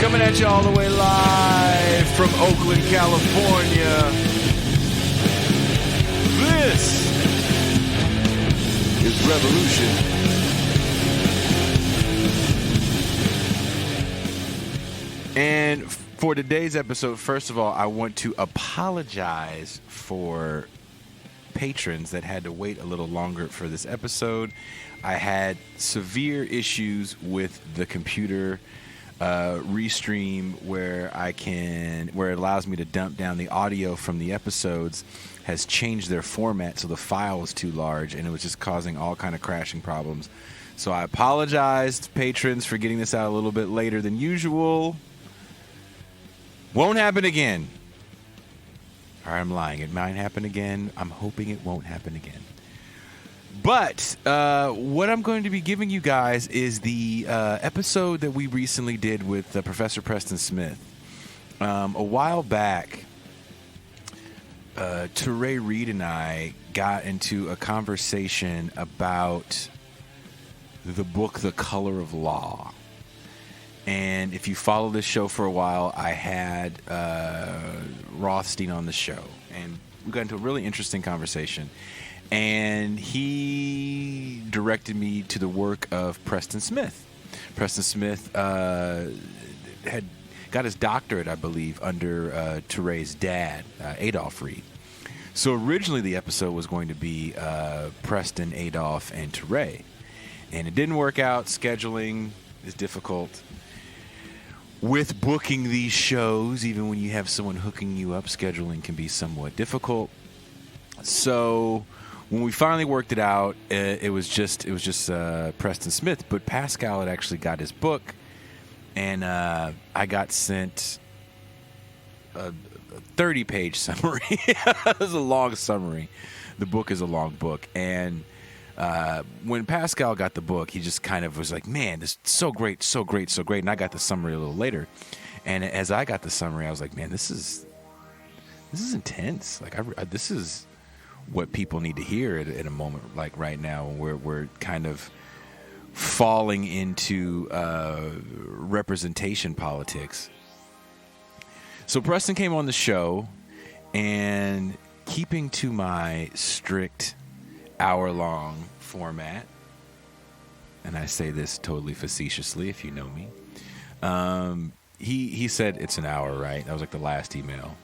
Coming at you all the way live from Oakland, California. This is Revolution. And for today's episode, first of all, I want to apologize for patrons that had to wait a little longer for this episode. I had severe issues with the computer restream where it allows me to dump down the audio from the episodes has changed their format, so the file was too large and it was just causing all kind of crashing problems. So I apologize to patrons for getting this out a little bit later than usual. Won't happen again. All right, I'm lying. It might happen again. I'm hoping it won't happen again. But what I'm going to be giving you guys is the episode that we recently did with Professor Preston Smith. A while back, Teray Reed and I got into a conversation about the book The Color of Law. And if you follow this show for a while, I had Rothstein on the show. And we got into a really interesting conversation. And he directed me to the work of Preston Smith. Preston Smith had got his doctorate, I believe, under Teray's dad, Adolph Reed. So originally the episode was going to be Preston, Adolph, and Teray. And it didn't work out. Scheduling is difficult. With booking these shows, even when you have someone hooking you up, scheduling can be somewhat difficult. So when we finally worked it out, it was just Preston Smith. But Pascal had actually got his book, and I got sent a 30-page summary. It was a long summary. The book is a long book, and when Pascal got the book, he just kind of was like, man, this is so great, so great, so great. And I got the summary a little later. And as I got the summary, I was like, man, this is intense. Like, this is what people need to hear at a moment like right now, where we're kind of falling into representation politics. So Preston came on the show, and keeping to my strict hour-long format, and I say this totally facetiously if you know me, he said it's an hour, right? That was like the last email.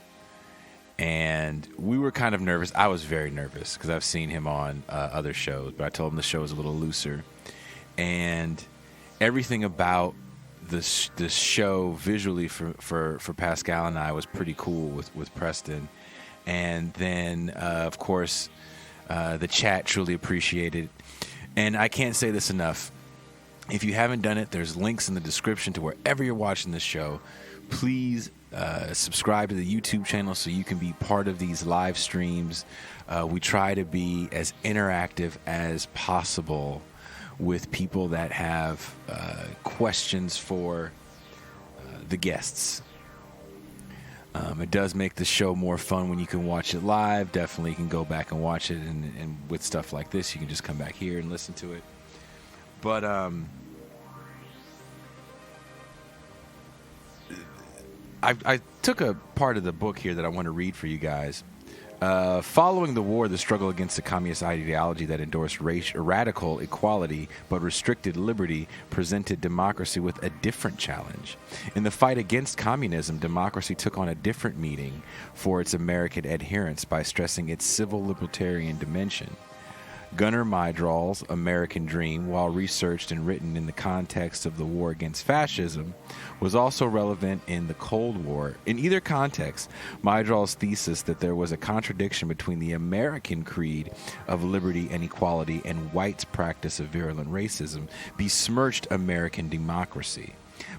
And we were kind of nervous. I was very nervous because I've seen him on other shows, but I told him the show was a little looser. And everything about this show visually for Pascal and I was pretty cool with Preston. And then, of course, the chat truly appreciated it. And I can't say this enough. If you haven't done it, there's links in the description to wherever you're watching this show. Please subscribe to the YouTube channel so you can be part of these live streams. We try to be as interactive as possible with people that have questions for the guests. It does make the show more fun when you can watch it live. Definitely you can go back and watch it, and with stuff like this, you can just come back here and listen to it. But I took a part of the book here that I want to read for you guys. Following the war, the struggle against the communist ideology that endorsed radical equality but restricted liberty presented democracy with a different challenge. In the fight against communism, democracy took on a different meaning for its American adherents by stressing its civil libertarian dimension. Gunnar Myrdal's American Dream, while researched and written in the context of the war against fascism, was also relevant in the Cold War. In either context, Myrdal's thesis that there was a contradiction between the American creed of liberty and equality and whites' practice of virulent racism besmirched American democracy.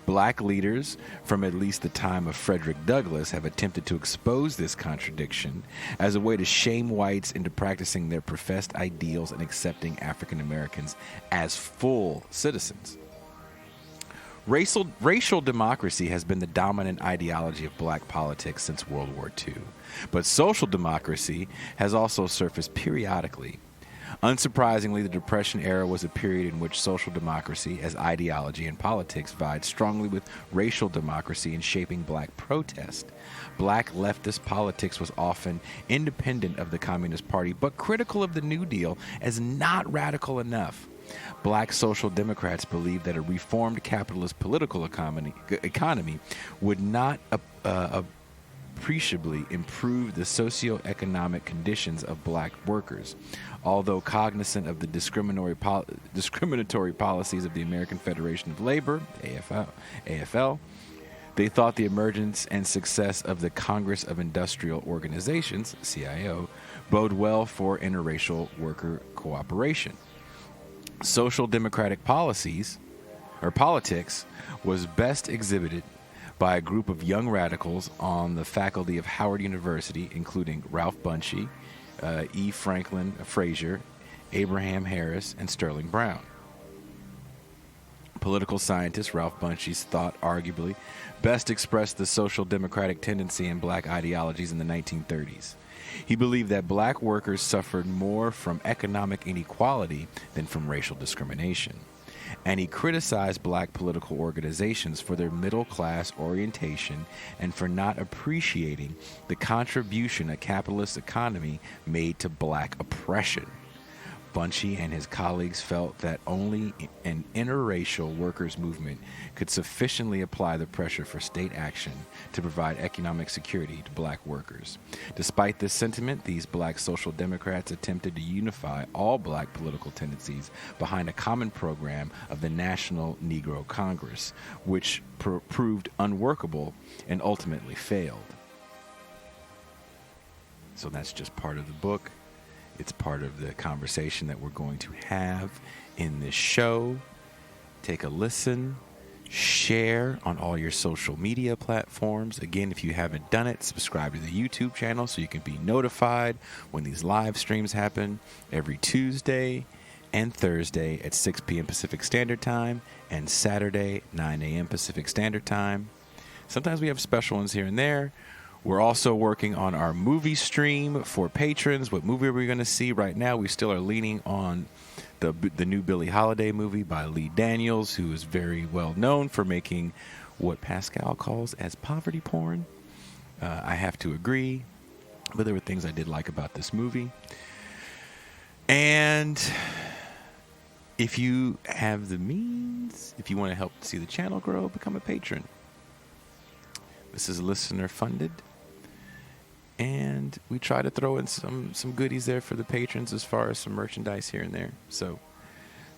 Black leaders from at least the time of Frederick Douglass have attempted to expose this contradiction as a way to shame whites into practicing their professed ideals and accepting African Americans as full citizens. Racial democracy has been the dominant ideology of black politics since World War II, but social democracy has also surfaced periodically. Unsurprisingly, the Depression era was a period in which social democracy as ideology and politics vied strongly with racial democracy in shaping black protest. Black leftist politics was often independent of the Communist Party, but critical of the New Deal as not radical enough. Black social democrats believed that a reformed capitalist political economy would not appreciably improve the socioeconomic conditions of black workers. Although cognizant of the discriminatory policies of the American Federation of Labor, AFL, they thought the emergence and success of the Congress of Industrial Organizations, CIO, bode well for interracial worker cooperation. Social democratic politics was best exhibited by a group of young radicals on the faculty of Howard University, including Ralph Bunche, E. Franklin Frazier, Abraham Harris, and Sterling Brown. Political scientist Ralph Bunche's thought arguably best expressed the social democratic tendency in black ideologies in the 1930s. He believed that black workers suffered more from economic inequality than from racial discrimination. And he criticized black political organizations for their middle-class orientation and for not appreciating the contribution a capitalist economy made to black oppression. Bunche and his colleagues felt that only an interracial workers' movement could sufficiently apply the pressure for state action to provide economic security to black workers. Despite this sentiment, these black social democrats attempted to unify all black political tendencies behind a common program of the National Negro Congress, which proved unworkable and ultimately failed. So that's just part of the book. It's part of the conversation that we're going to have in this show. Take a listen, share on all your social media platforms. Again, if you haven't done it, subscribe to the YouTube channel so you can be notified when these live streams happen every Tuesday and Thursday at 6 p.m. Pacific Standard Time and Saturday, 9 a.m. Pacific Standard Time. Sometimes we have special ones here and there. We're also working on our movie stream for patrons. What movie are we going to see right now? We still are leaning on the new Billie Holiday movie by Lee Daniels, who is very well known for making what Pascal calls as poverty porn. I have to agree, but there were things I did like about this movie. And if you have the means, if you want to help see the channel grow, become a patron. This is listener funded. And we try to throw in some goodies there for the patrons as far as some merchandise here and there. So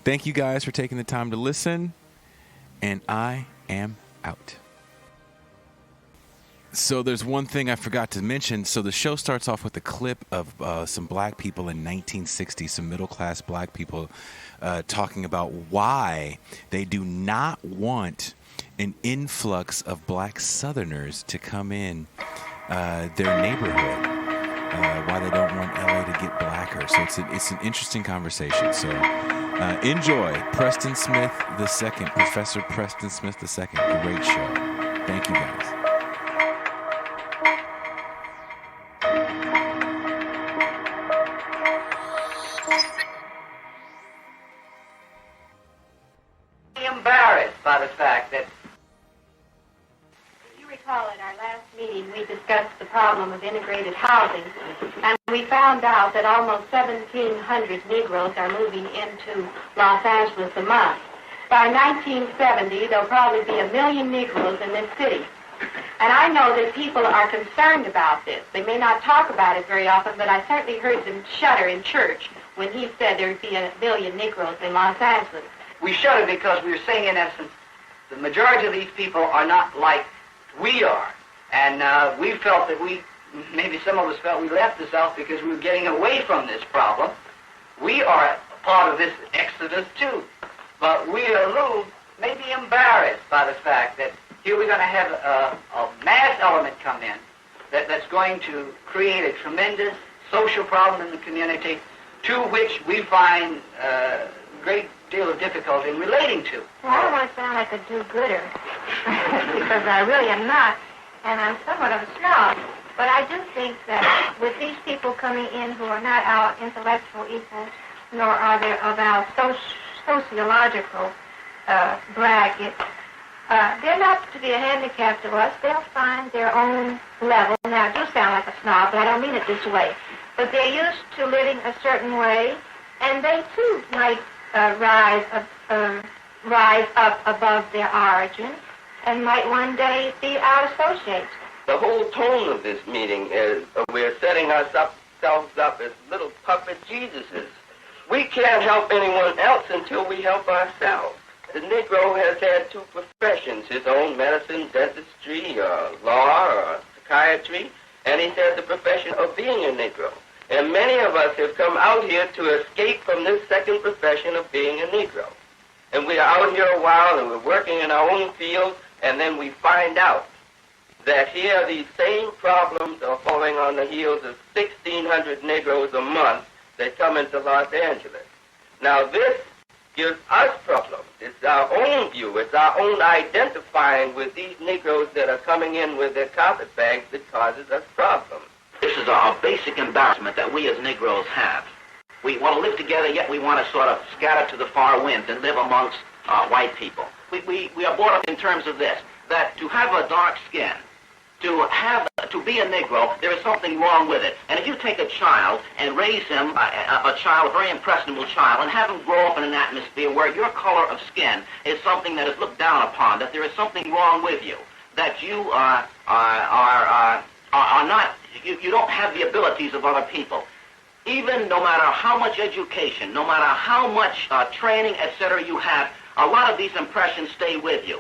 thank you guys for taking the time to listen. And I am out. So there's one thing I forgot to mention. So the show starts off with a clip of some black people in 1960, some middle-class black people talking about why they do not want an influx of black Southerners to come in their neighborhood, why they don't want LA to get blacker. So it's an interesting conversation. So enjoy Preston Smith II, Professor Preston Smith II. Great show. Thank you guys. Embarrassed by the fact that at our last meeting, we discussed the problem of integrated housing, and we found out that almost 1,700 Negroes are moving into Los Angeles a month. By 1970, there'll probably be 1 million Negroes in this city. And I know that people are concerned about this. They may not talk about it very often, but I certainly heard them shudder in church when he said there'd be 1 million Negroes in Los Angeles. We shudder because we're saying, in essence, the majority of these people are not like we are. And we felt that maybe some of us felt we left the South because we were getting away from this problem. We are part of this exodus too. But we are a little maybe embarrassed by the fact that here we're going to have a mass element come in that's going to create a tremendous social problem in the community to which we find a great deal of difficulty in relating to. Well, I don't want to sound like a do-gooder, because I really am not, and I'm somewhat of a snob. But I do think that with these people coming in who are not our intellectual equals, nor are they of our sociological bracket. They're not to be a handicap to us. They'll find their own level. Now, I do sound like a snob, but I don't mean it this way. But they're used to living a certain way, and they, too, might rise up above their origin and might one day be our associates. The whole tone of this meeting is we're setting ourselves up as little puppet Jesuses. We can't help anyone else until we help ourselves. The Negro has had two professions, his own medicine, dentistry, law, or psychiatry, and he's had the profession of being a Negro. And many of us have come out here to escape from this second profession of being a Negro. And we are out here a while, and we're working in our own field, and then we find out that here these same problems are falling on the heels of 1,600 Negroes a month that come into Los Angeles. Now this gives us problems. It's our own view. It's our own identifying with these Negroes that are coming in with their carpetbags that causes us problems. This is a basic embarrassment that we as Negroes have. We want to live together, yet we want to sort of scatter to the far winds and live amongst white people. We are brought up in terms of this, that to have a dark skin, to be a Negro, there is something wrong with it. And if you take a child and raise him, a very impressionable child, and have him grow up in an atmosphere where your color of skin is something that is looked down upon, that there is something wrong with you, that you are not, you don't have the abilities of other people. Even no matter how much education, no matter how much training, etc. you have, a lot of these impressions stay with you.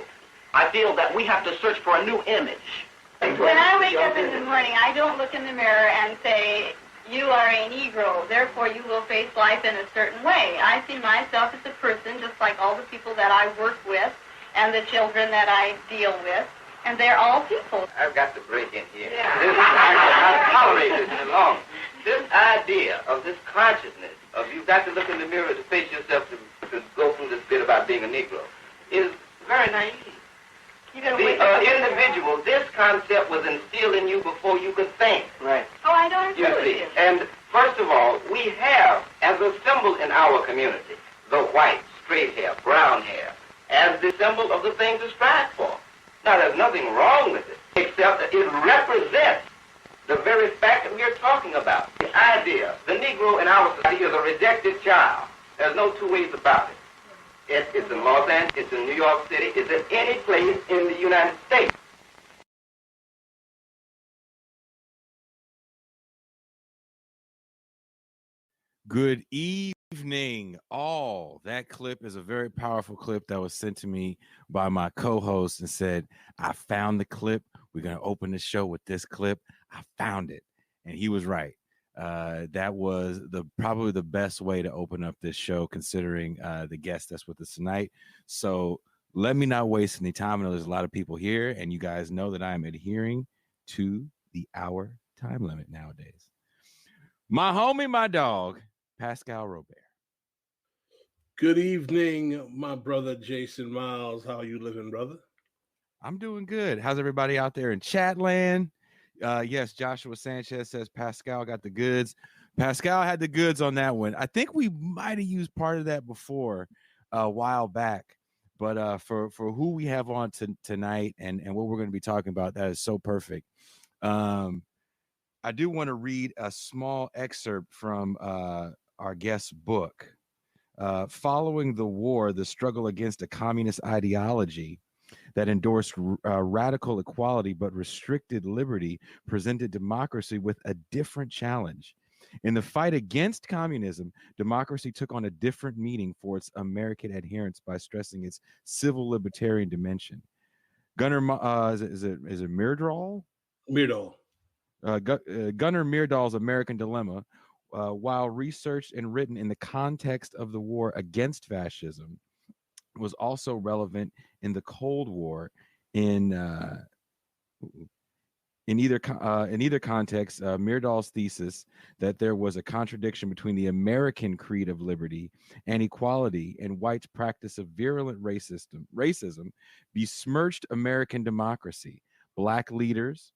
I feel that we have to search for a new image. When I wake up in the morning, I don't look in the mirror and say, you are a Negro, therefore you will face life in a certain way. I see myself as a person just like all the people that I work with and the children that I deal with, and they're all people. I've got to break in here. Yeah. I've tolerated this long. This idea of this consciousness of you've got to look in the mirror to face yourself to go through this bit about being a Negro is very naive. The individual, this concept was instilled in you before you could think. Right. Oh, I don't agree with you. And first of all, we have, as a symbol in our community, the white, straight hair, brown hair, as the symbol of the thing to strive for. Now, there's nothing wrong with it, except that it represents the very fact that we are talking about. The idea, the Negro in our society is a rejected child. There's no two ways about it. It's in Los Angeles, it's in New York City, it's in any place in the United States. Good evening, all. That clip is a very powerful clip that was sent to me by my co-host and said, I found the clip. We're going to open the show with this clip. I found it. And he was right. That was probably the best way to open up this show, considering the guest that's with us tonight. So let me not waste any time. I know there's a lot of people here, and you guys know that I'm adhering to the hour time limit nowadays. My homie, my dog, Pascal Robert. Good evening, my brother Jason Miles. How are you living, brother? I'm doing good. How's everybody out there in chat land? Yes, Joshua Sanchez says Pascal got the goods. Pascal had the goods on that one. I think we might have used part of that before a while back, but for who we have on tonight and what we're going to be talking about, that is so perfect. I do want to read a small excerpt from our guest's book. Following the war, the struggle against a communist ideology that endorsed radical equality but restricted liberty presented democracy with a different challenge. In the fight against communism, democracy took on a different meaning for its American adherents by stressing its civil libertarian dimension. Gunnar, is it Myrdal? Myrdal. Gunnar Myrdal's American Dilemma, while researched and written in the context of the war against fascism, was also relevant in the Cold War. In either context, Myrdal's thesis that there was a contradiction between the American creed of liberty and equality and whites' practice of virulent racism besmirched American democracy. Black leaders,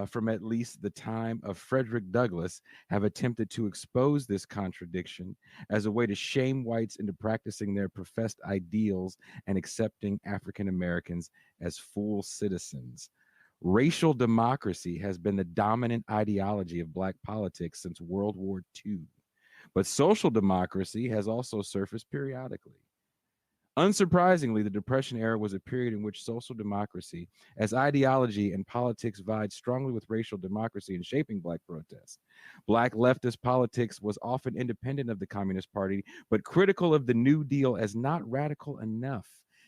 from at least the time of Frederick Douglass have attempted to expose this contradiction as a way to shame whites into practicing their professed ideals and accepting African Americans as full citizens. Racial democracy has been the dominant ideology of Black politics since World War II, but social democracy has also surfaced periodically. Unsurprisingly, the Depression era was a period in which social democracy as ideology and politics vied strongly with racial democracy in shaping Black protests. Black leftist politics was often independent of the Communist Party, but critical of the New Deal as not radical enough.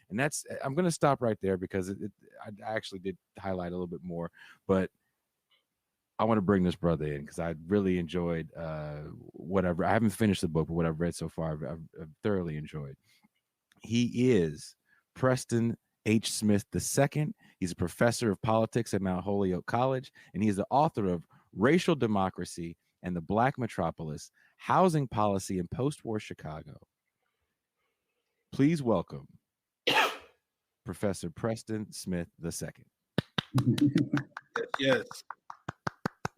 And I'm going to stop right there because I actually did highlight a little bit more, but I want to bring this brother in because I really enjoyed whatever. I haven't finished the book, but what I've read so far, I've thoroughly enjoyed. He is Preston H. Smith II. He's a professor of politics at Mount Holyoke College, and he is the author of Racial Democracy and the Black Metropolis, Housing Policy in Post-War Chicago. Please welcome Professor Preston Smith II. Yes.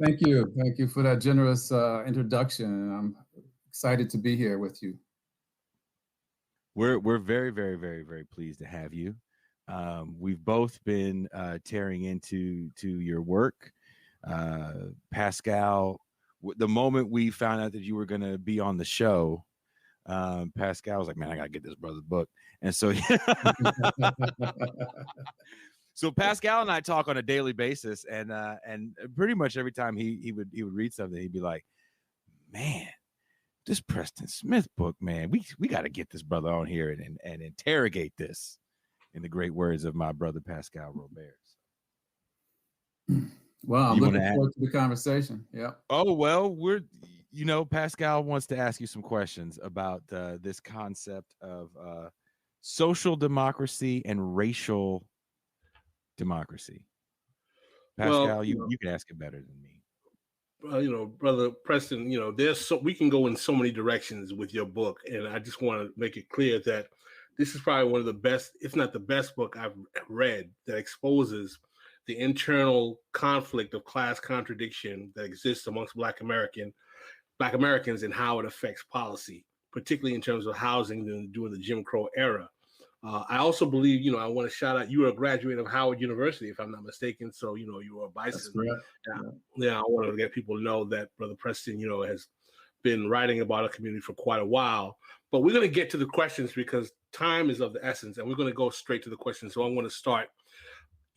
Thank you. Thank you for that generous introduction. I'm excited to be here with you. We're very, very, very, very pleased to have you. We've both been tearing into your work. Pascal, the moment we found out that you were going to be on the show, Pascal was like, man, I got to get this brother's book. And so, so Pascal and I talk on a daily basis, and pretty much every time he would read something, he'd be like, man, this Preston Smith book, man, we got to get this brother on here and interrogate this, in the great words of my brother Pascal Robert. Well, I'm looking forward to the conversation. Yeah. Oh, well, Pascal wants to ask you some questions about this concept of social democracy and racial democracy. Pascal, well, you can ask it better than me. Brother Preston, we can go in so many directions with your book, and I just want to make it clear that this is probably one of the best, if not the best book I've read that exposes the internal conflict of class contradiction that exists amongst Black Americans and how it affects policy, particularly in terms of housing during the Jim Crow era. I also believe, I want to shout out, you were a graduate of Howard University, if I'm not mistaken. So, you were a bison. Yeah, I want to get people to know that Brother Preston, has been writing about a community for quite a while. But we're going to get to the questions because time is of the essence, and we're going to go straight to the questions. So I want to start.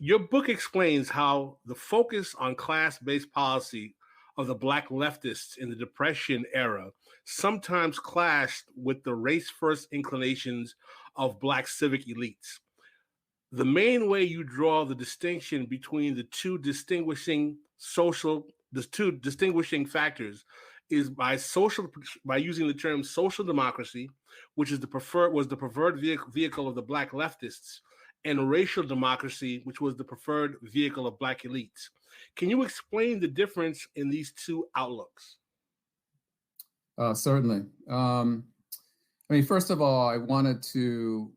Your book explains how the focus on class-based policy of the Black leftists in the Depression era sometimes clashed with the race-first inclinations of Black civic elites. The main way you draw the distinction between the two distinguishing factors is by using the term social democracy, which is the preferred vehicle of the Black leftists, and racial democracy, which was the preferred vehicle of Black elites. Can you explain the difference in these two outlooks? Certainly. First of all, I wanted to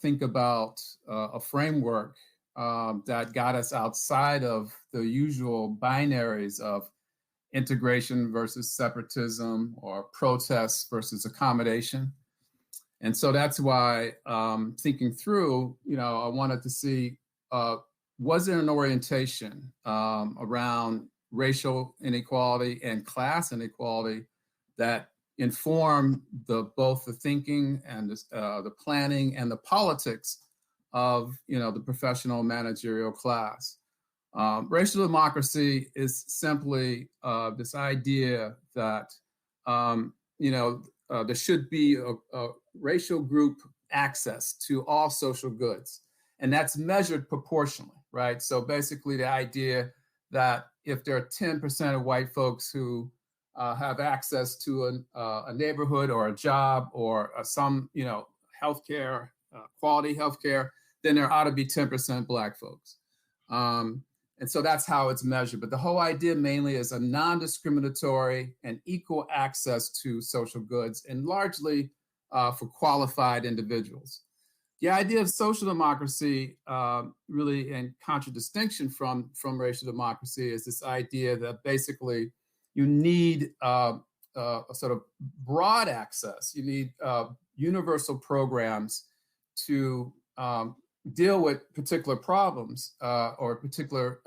think about a framework that got us outside of the usual binaries of integration versus separatism or protests versus accommodation. And so that's why thinking through, I wanted to see, was there an orientation around racial inequality and class inequality that inform both the thinking and the planning and the politics of, the professional managerial class. Racial democracy is simply this idea that, there should be a racial group access to all social goods, and that's measured proportionally, right? So basically the idea that if there are 10% of white folks who have access to a neighborhood or a job or some, healthcare, quality healthcare, then there ought to be 10% Black folks. And so that's how it's measured. But the whole idea mainly is a non-discriminatory and equal access to social goods, and largely for qualified individuals. The idea of social democracy, really in contradistinction from racial democracy, is this idea that basically you need a sort of broad access. You need universal programs to deal with particular problems or particular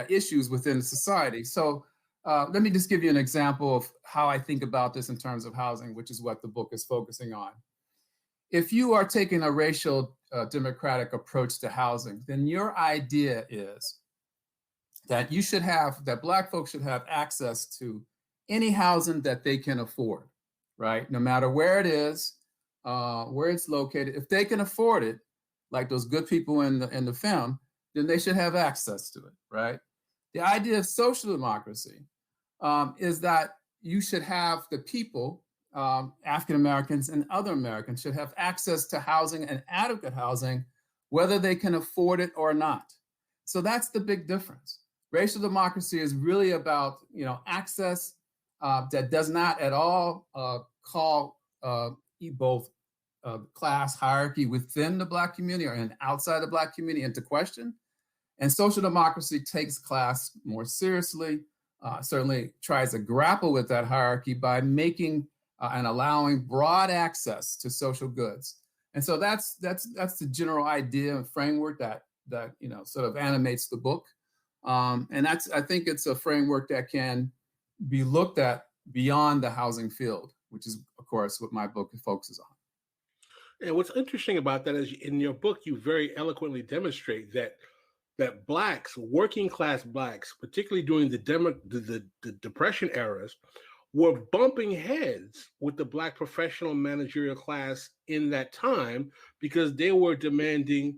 issues within society. So let me just give you an example of how I think about this in terms of housing, which is what the book is focusing on. If you are taking a racial democratic approach to housing, then your idea is that that Black folks should have access to any housing that they can afford, right? No matter where it is, where it's located. If they can afford it, like those good people in the film, then they should have access to it, right? The idea of social democracy is that you should have the people, African Americans and other Americans, should have access to housing and adequate housing, whether they can afford it or not. So that's the big difference. Racial democracy is really about access that does not at all call both class hierarchy within the Black community or outside the Black community into question. And social democracy takes class more seriously, certainly tries to grapple with that hierarchy by making and allowing broad access to social goods. And so that's the general idea and framework that sort of animates the book. And I think it's a framework that can be looked at beyond the housing field, which is, of course, what my book focuses on. And what's interesting about that is in your book, you very eloquently demonstrate that Blacks, working class Blacks, particularly during the Depression eras, were bumping heads with the Black professional managerial class in that time because they were demanding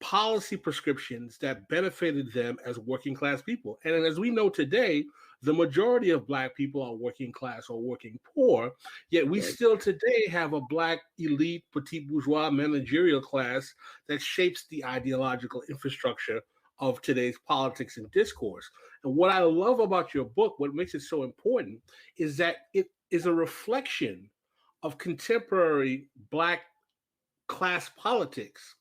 policy prescriptions that benefited them as working class people. And as we know today, the majority of Black people are working class or working poor, yet we still today have a Black elite, petit bourgeois managerial class that shapes the ideological infrastructure of today's politics and discourse. And what I love about your book, what makes it so important, is that it is a reflection of contemporary Black class politics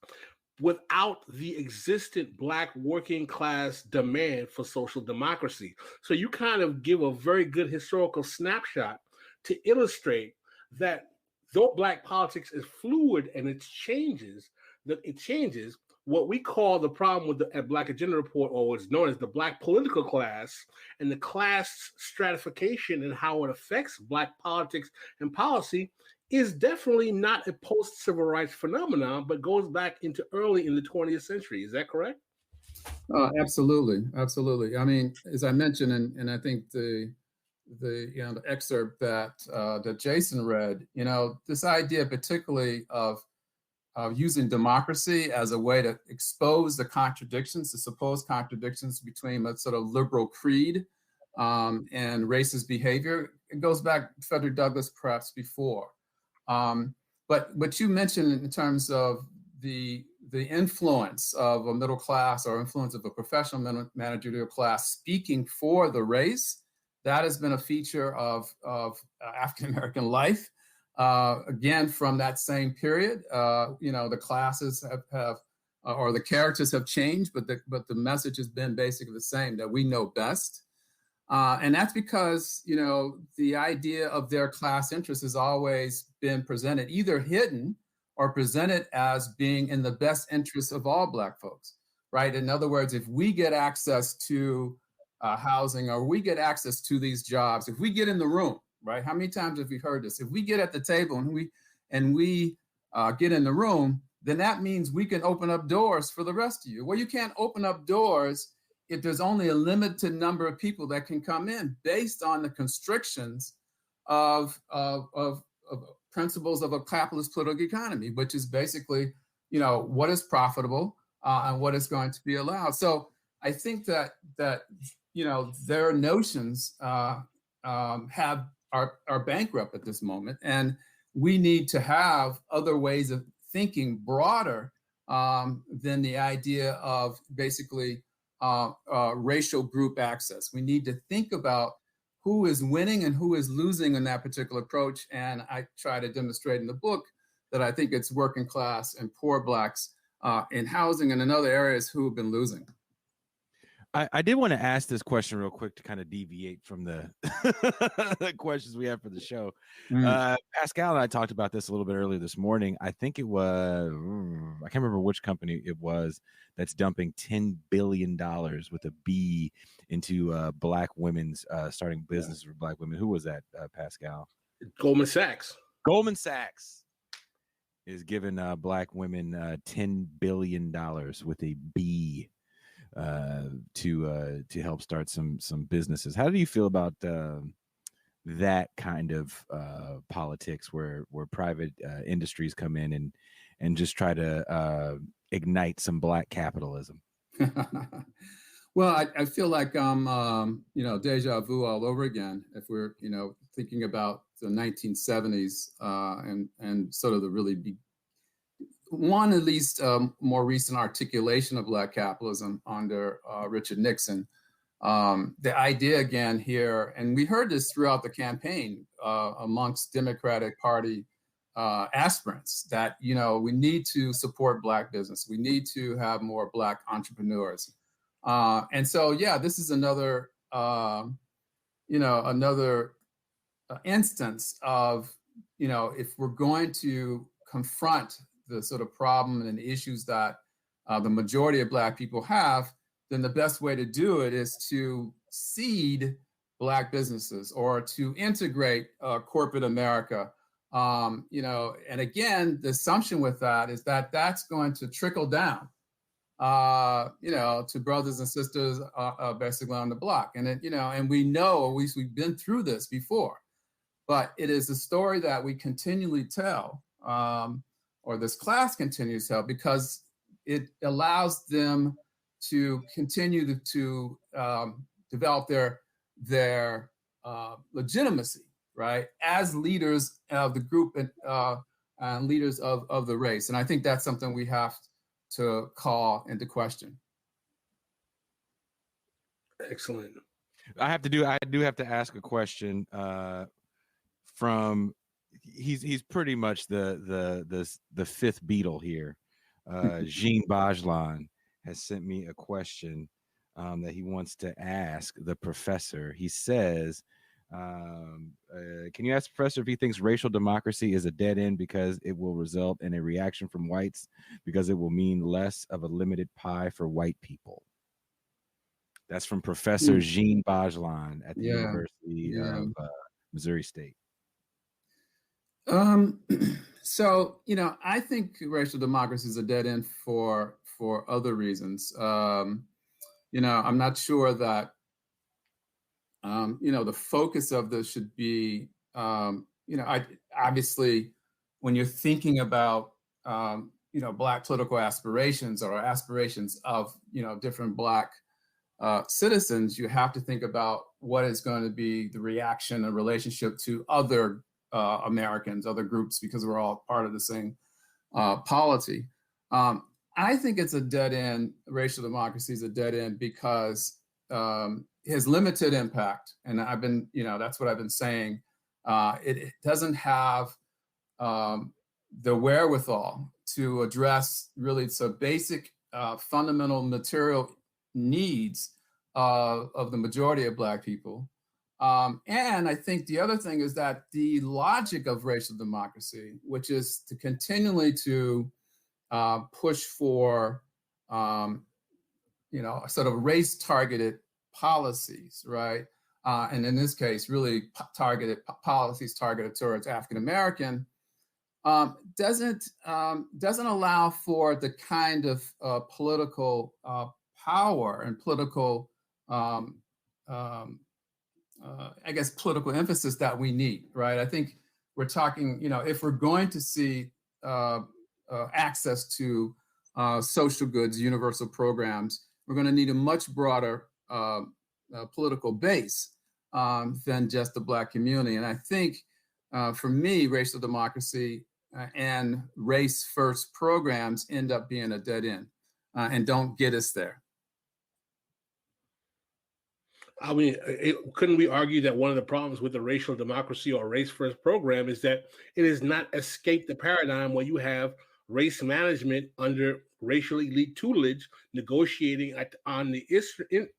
without the existent Black working class demand for social democracy. So you kind of give a very good historical snapshot to illustrate that though Black politics is fluid and it changes, what we call the problem with the Black Agenda Report, or what's known as the Black political class, and the class stratification and how it affects Black politics and policy, is definitely not a post-civil rights phenomenon, but goes back into early in the 20th century. Is that correct? Absolutely. Absolutely. I mean, as I mentioned, and I think the excerpt that Jason read, this idea particularly of using democracy as a way to expose the contradictions, the supposed contradictions between a sort of liberal creed and racist behavior. It goes back Frederick Douglass perhaps before. But what you mentioned in terms of the influence of a middle class or influence of a professional managerial class speaking for the race, that has been a feature of African-American life. Again, from that same period, the classes have or the characters have changed, but the message has been basically the same, that we know best. And that's because, the idea of their class interest has always been presented, either hidden or presented as being in the best interest of all Black folks, right? In other words, if we get access to housing, or we get access to these jobs, if we get in the room, right? How many times have you heard this? If we get at the table and we get in the room, then that means we can open up doors for the rest of you. Well, you can't open up doors if there's only a limited number of people that can come in based on the constrictions of principles of a capitalist political economy, which is basically, what is profitable and what is going to be allowed. So I think that their notions are bankrupt at this moment, and we need to have other ways of thinking broader than the idea of basically racial group access. We need to think about who is winning and who is losing in that particular approach. And I try to demonstrate in the book that I think it's working class and poor Blacks in housing and in other areas who have been losing. I did want to ask this question real quick to kind of deviate from the, the questions we have for the show. Pascal and I talked about this a little bit earlier this morning. I think it was, I can't remember which company it was that's dumping $10 billion with a B into Black women's starting business for Black women. Who was that, Pascal? Goldman Sachs. Goldman Sachs is giving Black women $10 billion with a B. To help start some businesses. How do you feel about that kind of politics where private industries come in and just try to ignite some Black capitalism? Well, I feel like I'm deja vu all over again. If we're thinking about the 1970s and sort of the really one at least more recent articulation of Black capitalism under Richard Nixon. The idea again here, and we heard this throughout the campaign amongst Democratic Party aspirants, that we need to support Black business. We need to have more Black entrepreneurs. And so, yeah, this is another instance of if we're going to confront the sort of problem and issues that the majority of Black people have, then the best way to do it is to seed Black businesses or to integrate corporate America. And again, the assumption with that is that that's going to trickle down, to brothers and sisters basically on the block. And and we know, at least we've been through this before, but it is a story that we continually tell. Or this class continues to help because it allows them to continue to develop their legitimacy, right, as leaders of the group and leaders of the race. And I think that's something we have to call into question. Excellent. I do have to ask a question from. He's pretty much the fifth Beatle here. Jean Bajlan has sent me a question that he wants to ask the professor. He says, can you ask the professor if he thinks racial democracy is a dead end because it will result in a reaction from whites because it will mean less of a limited pie for white people? That's from Professor Jean Bajlan at the University of Missouri State. So, I think racial democracy is a dead end for other reasons. I'm not sure that, the focus of this should be, obviously when you're thinking about, Black political aspirations or aspirations of, different Black citizens, you have to think about what is going to be the reaction and relationship to other Americans, other groups, because we're all part of the same polity. I think it's a dead end. Racial democracy is a dead end because it has limited impact. And I've been, that's what I've been saying. It doesn't have the wherewithal to address really some basic fundamental material needs of the majority of Black people. And I think the other thing is that the logic of racial democracy, which is to continually to push for, sort of race-targeted policies, right? And in this case, really targeted policies targeted towards African American, doesn't allow for the kind of political power and political political emphasis that we need, right? I think we're talking, if we're going to see access to social goods, universal programs, we're going to need a much broader political base than just the Black community. And I think, for me, racial democracy and race-first programs end up being a dead end and don't get us there. I mean, couldn't we argue that one of the problems with the racial democracy or race first program is that it has not escaped the paradigm where you have race management under racial elite tutelage negotiating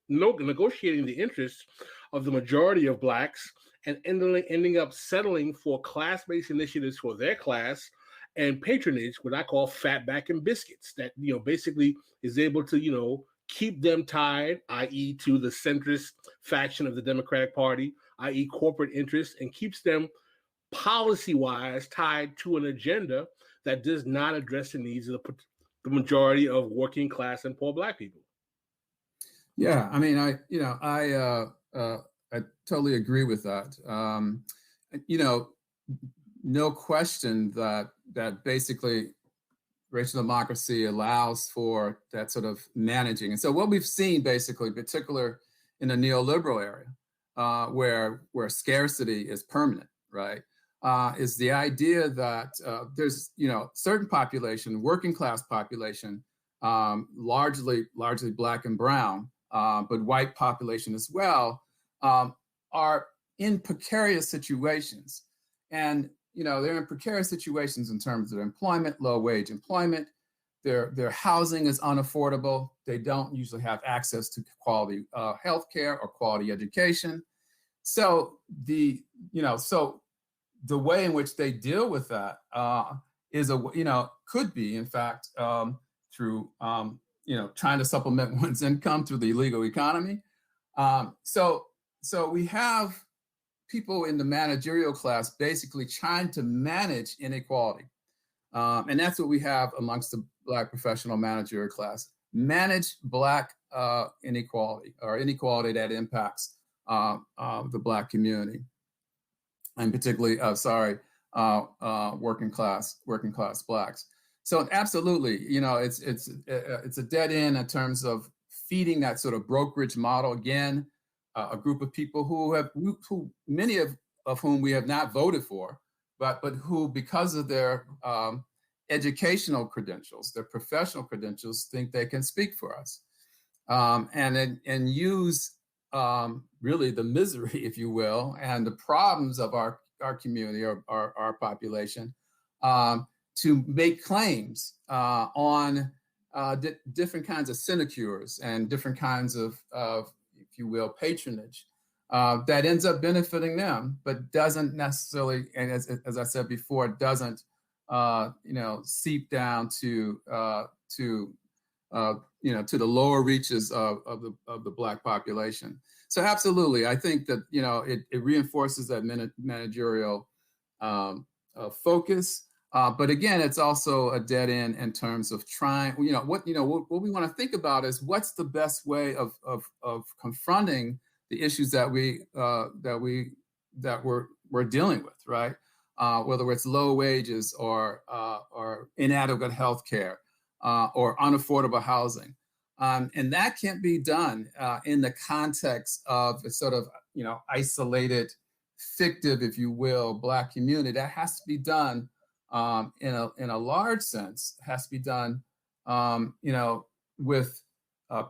negotiating the interests of the majority of blacks and ending up settling for class-based initiatives for their class and patronage, what I call fatback and biscuits, that basically is able to keep them tied, i.e., to the centrist faction of the Democratic Party, i.e., corporate interests, and keeps them policy-wise tied to an agenda that does not address the needs of the majority of working class and poor Black people. Yeah, I mean, I totally agree with that. No question that basically racial democracy allows for that sort of managing. And so what we've seen basically, particular in the neoliberal area, where scarcity is permanent, right, is the idea that there's certain population, working class population, largely Black and brown, but white population as well, are in precarious situations. And they're in precarious situations in terms of employment, low wage employment. Their housing is unaffordable. They don't usually have access to quality health care or quality education. So the way in which they deal with that is could be, in fact, through trying to supplement one's income through the illegal economy. So we have people in the managerial class basically trying to manage inequality. And that's what we have amongst the Black professional managerial class. Manage Black inequality, or inequality that impacts the Black community, and particularly, working class Blacks. So absolutely, it's a dead end in terms of feeding that sort of brokerage model. Again, a group of people who many of whom we have not voted for, but who, because of their educational credentials, their professional credentials, think they can speak for us, and use really the misery, if you will, and the problems of our community or our population to make claims on different kinds of sinecures and different kinds of if you will, patronage that ends up benefiting them, but doesn't necessarily, and as I said before, doesn't seep down to the lower reaches of the Black population. So absolutely, I think that it reinforces that managerial focus. But again, it's also a dead end in terms of trying. What we want to think about is what's the best way of confronting the issues that we're dealing with, right? Whether it's low wages or inadequate health care or unaffordable housing, and that can't be done in the context of a sort of isolated, fictive, if you will, Black community. That has to be done. In a large sense, has to be done, with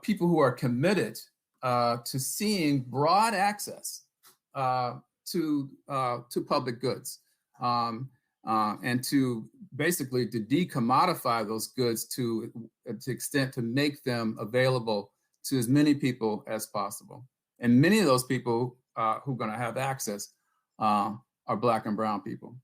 people who are committed to seeing broad access to public goods, and to basically to decommodify those goods to extent to make them available to as many people as possible. And many of those people who are going to have access are Black and brown people.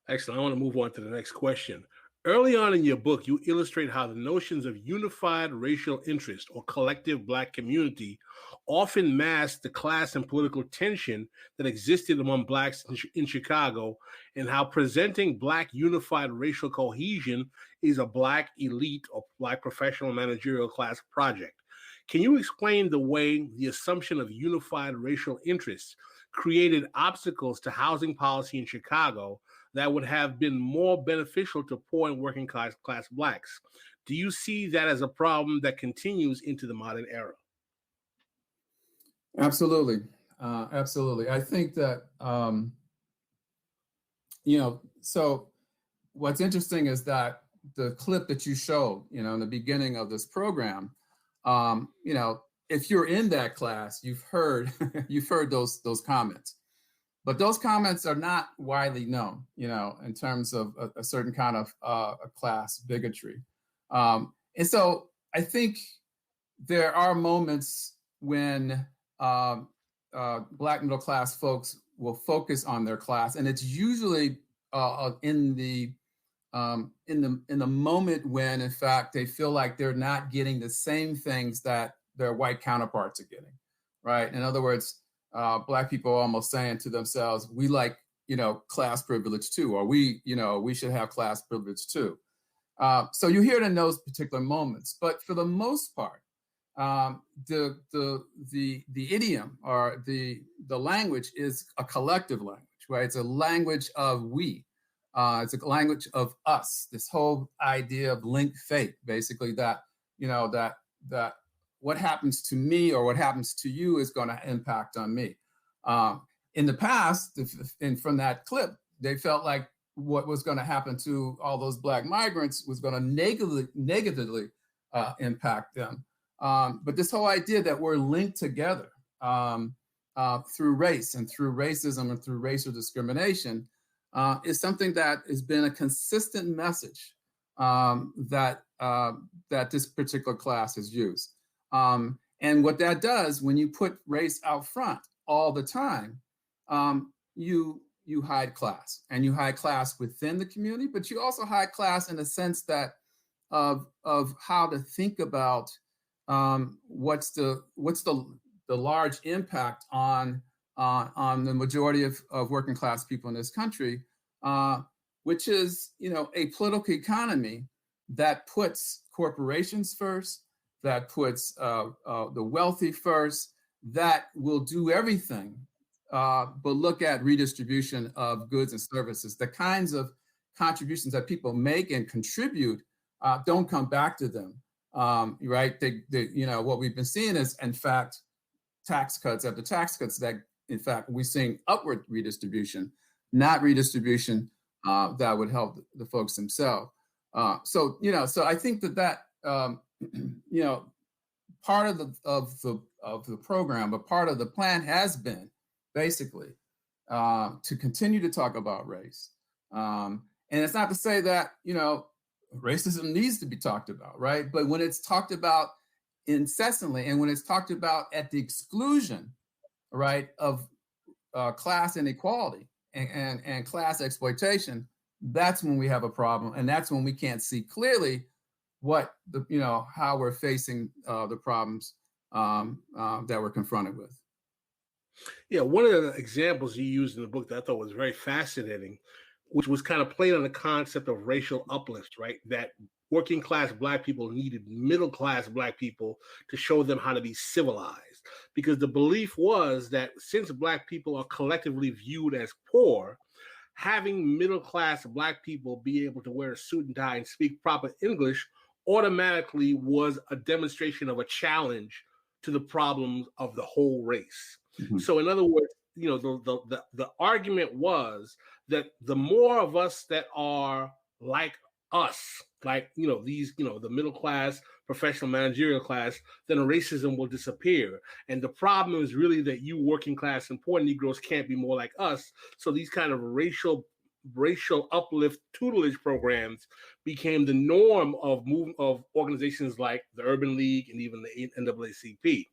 Excellent. I want to move on to the next question. Early on in your book, you illustrate how the notions of unified racial interest or collective Black community often mask the class and political tension that existed among Blacks in Chicago, and how presenting Black unified racial cohesion is a Black elite or Black professional managerial class project. Can you explain the way the assumption of unified racial interests created obstacles to housing policy in Chicago that would have been more beneficial to poor and working class Blacks? Do you see that as a problem that continues into the modern era? Absolutely. Absolutely. I think that, so what's interesting is that the clip that you showed, in the beginning of this program, if you're in that class, you've heard you've heard those comments. But those comments are not widely known, in terms of a certain kind of a class bigotry. And so I think there are moments when Black middle class folks will focus on their class, and it's usually in the moment when, in fact, they feel like they're not getting the same things that their white counterparts are getting, right? In other words, Black people are almost saying to themselves, we like, class privilege too, or we should have class privilege too. So you hear it in those particular moments, but for the most part, the idiom or the language is a collective language, right? It's a language of we. It's a language of us. This whole idea of linked fate, basically, that that what happens to me or what happens to you is going to impact on me. In the past, and from that clip, they felt like what was going to happen to all those Black migrants was going to negatively impact them. But this whole idea that we're linked together through race and through racism and through racial discrimination is something that has been a consistent message that this particular class has used. And what that does, when you put race out front all the time, you hide class, and you hide class within the community, but you also hide class in the sense that of how to think about what's the large impact on the majority of working class people in this country, which is a political economy that puts corporations first, that puts the wealthy first, that will do everything but look at redistribution of goods and services. The kinds of contributions that people make and contribute don't come back to them, right? What we've been seeing is, in fact, tax cuts after tax cuts that, in fact, we're seeing upward redistribution, not redistribution that would help the folks themselves. So I think that part of the program, but part of the plan has been basically to continue to talk about race. And it's not to say that, racism needs to be talked about, right? But when it's talked about incessantly, and when it's talked about at the exclusion, right, of class inequality and class exploitation, that's when we have a problem, and that's when we can't see clearly what how we're facing the problems that we're confronted with. Yeah, one of the examples you used in the book that I thought was very fascinating, which was kind of played on the concept of racial uplift, right? That working class Black people needed middle class Black people to show them how to be civilized, because the belief was that since Black people are collectively viewed as poor, having middle class Black people be able to wear a suit and tie and speak proper English automatically was a demonstration of a challenge to the problems of the whole race. Mm-hmm. So in other words, the argument was that the more of us that are like us, like, the middle class, professional managerial class, then racism will disappear. And the problem is really that you working class and poor Negroes can't be more like us. So these kind of racial uplift tutelage programs became the norm of organizations like the Urban League and even the NAACP.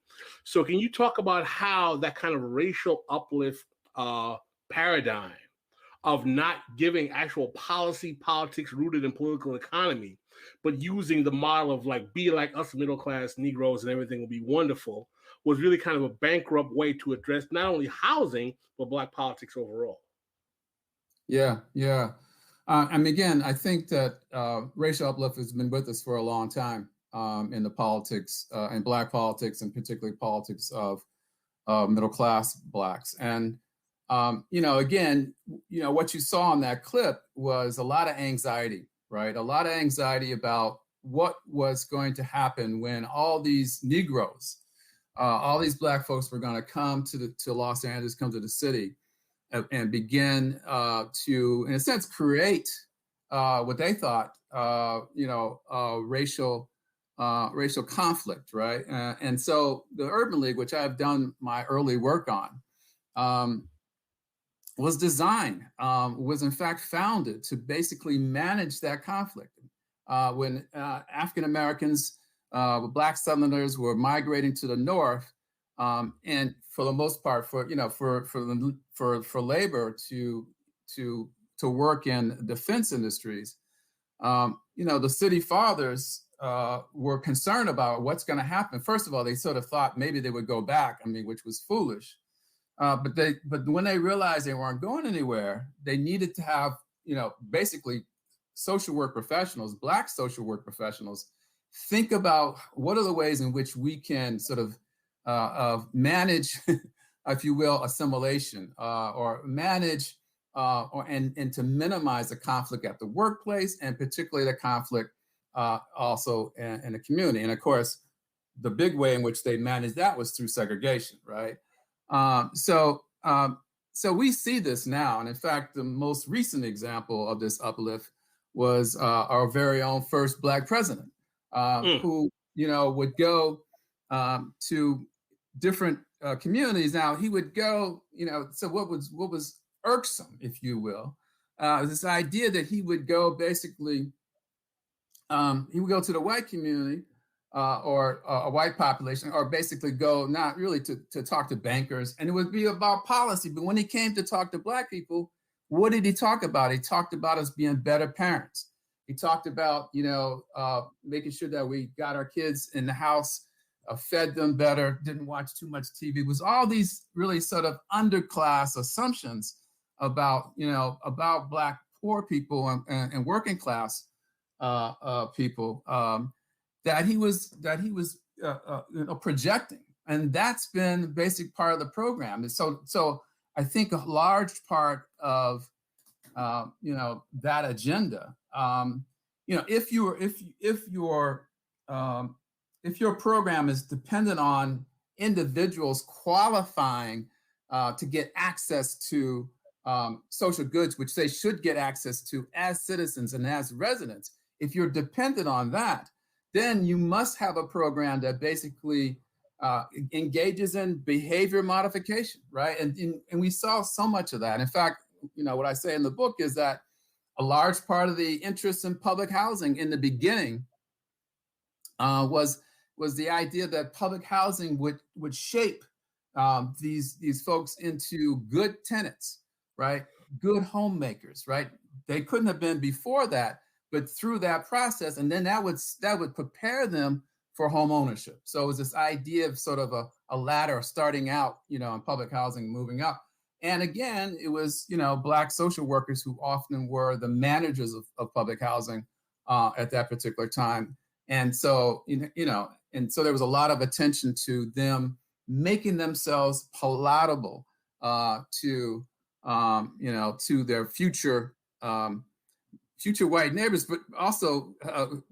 So can you talk about how that kind of racial uplift paradigm of not giving actual politics rooted in political economy, but using the model of like, be like us middle class Negroes and everything will be wonderful, was really kind of a bankrupt way to address not only housing, but Black politics overall? Yeah. Again, I think that racial uplift has been with us for a long time in the politics, in Black politics, and particularly politics of middle class Blacks. And again, what you saw in that clip was a lot of anxiety, right? A lot of anxiety about what was going to happen when all these Negroes, all these Black folks were going to come to Los Angeles, come to the city, and begin to, in a sense, create what they thought, racial racial conflict, right? And so the Urban League, which I've done my early work on, was designed, was in fact founded to basically manage that conflict. When African Americans, Black Southerners were migrating to the North, and for the most part, for labor to work in defense industries, the city fathers were concerned about what's going to happen. First of all, they sort of thought maybe they would go back. I mean, which was foolish. But when they realized they weren't going anywhere, they needed to have, basically social work professionals, Black social work professionals, think about what are the ways in which we can sort of manage, if you will, assimilation, or manage and to minimize the conflict at the workplace, and particularly the conflict also in the community. And of course, the big way in which they managed that was through segregation, right? So we see this now. And in fact, the most recent example of this uplift was our very own first Black president, who, would go to different communities. Now he would go, so what was irksome, if you will, this idea that he would go basically, he would go to the white community or a white population, or basically go not really to talk to bankers, and it would be about policy. But when he came to talk to Black people, what did he talk about? He talked about us being better parents. He talked about, making sure that we got our kids in the house, fed them better, didn't watch too much TV. It was all these really sort of underclass assumptions about, about Black poor people and working class people that he was projecting, and that's been a basic part of the program. And so I think a large part of that agenda, if your program is dependent on individuals qualifying to get access to social goods, which they should get access to as citizens and as residents, if you're dependent on that, then you must have a program that basically engages in behavior modification, right? And we saw so much of that. In fact, what I say in the book is that a large part of the interest in public housing in the beginning was the idea that public housing would shape these folks into good tenants, right? Good homemakers, right? They couldn't have been before that, but through that process, and then that would prepare them for home ownership. So it was this idea of sort of a ladder starting out, in public housing, moving up. And again, it was, Black social workers who often were the managers of public housing at that particular time. And so, and so there was a lot of attention to them making themselves palatable to their future white neighbors, but also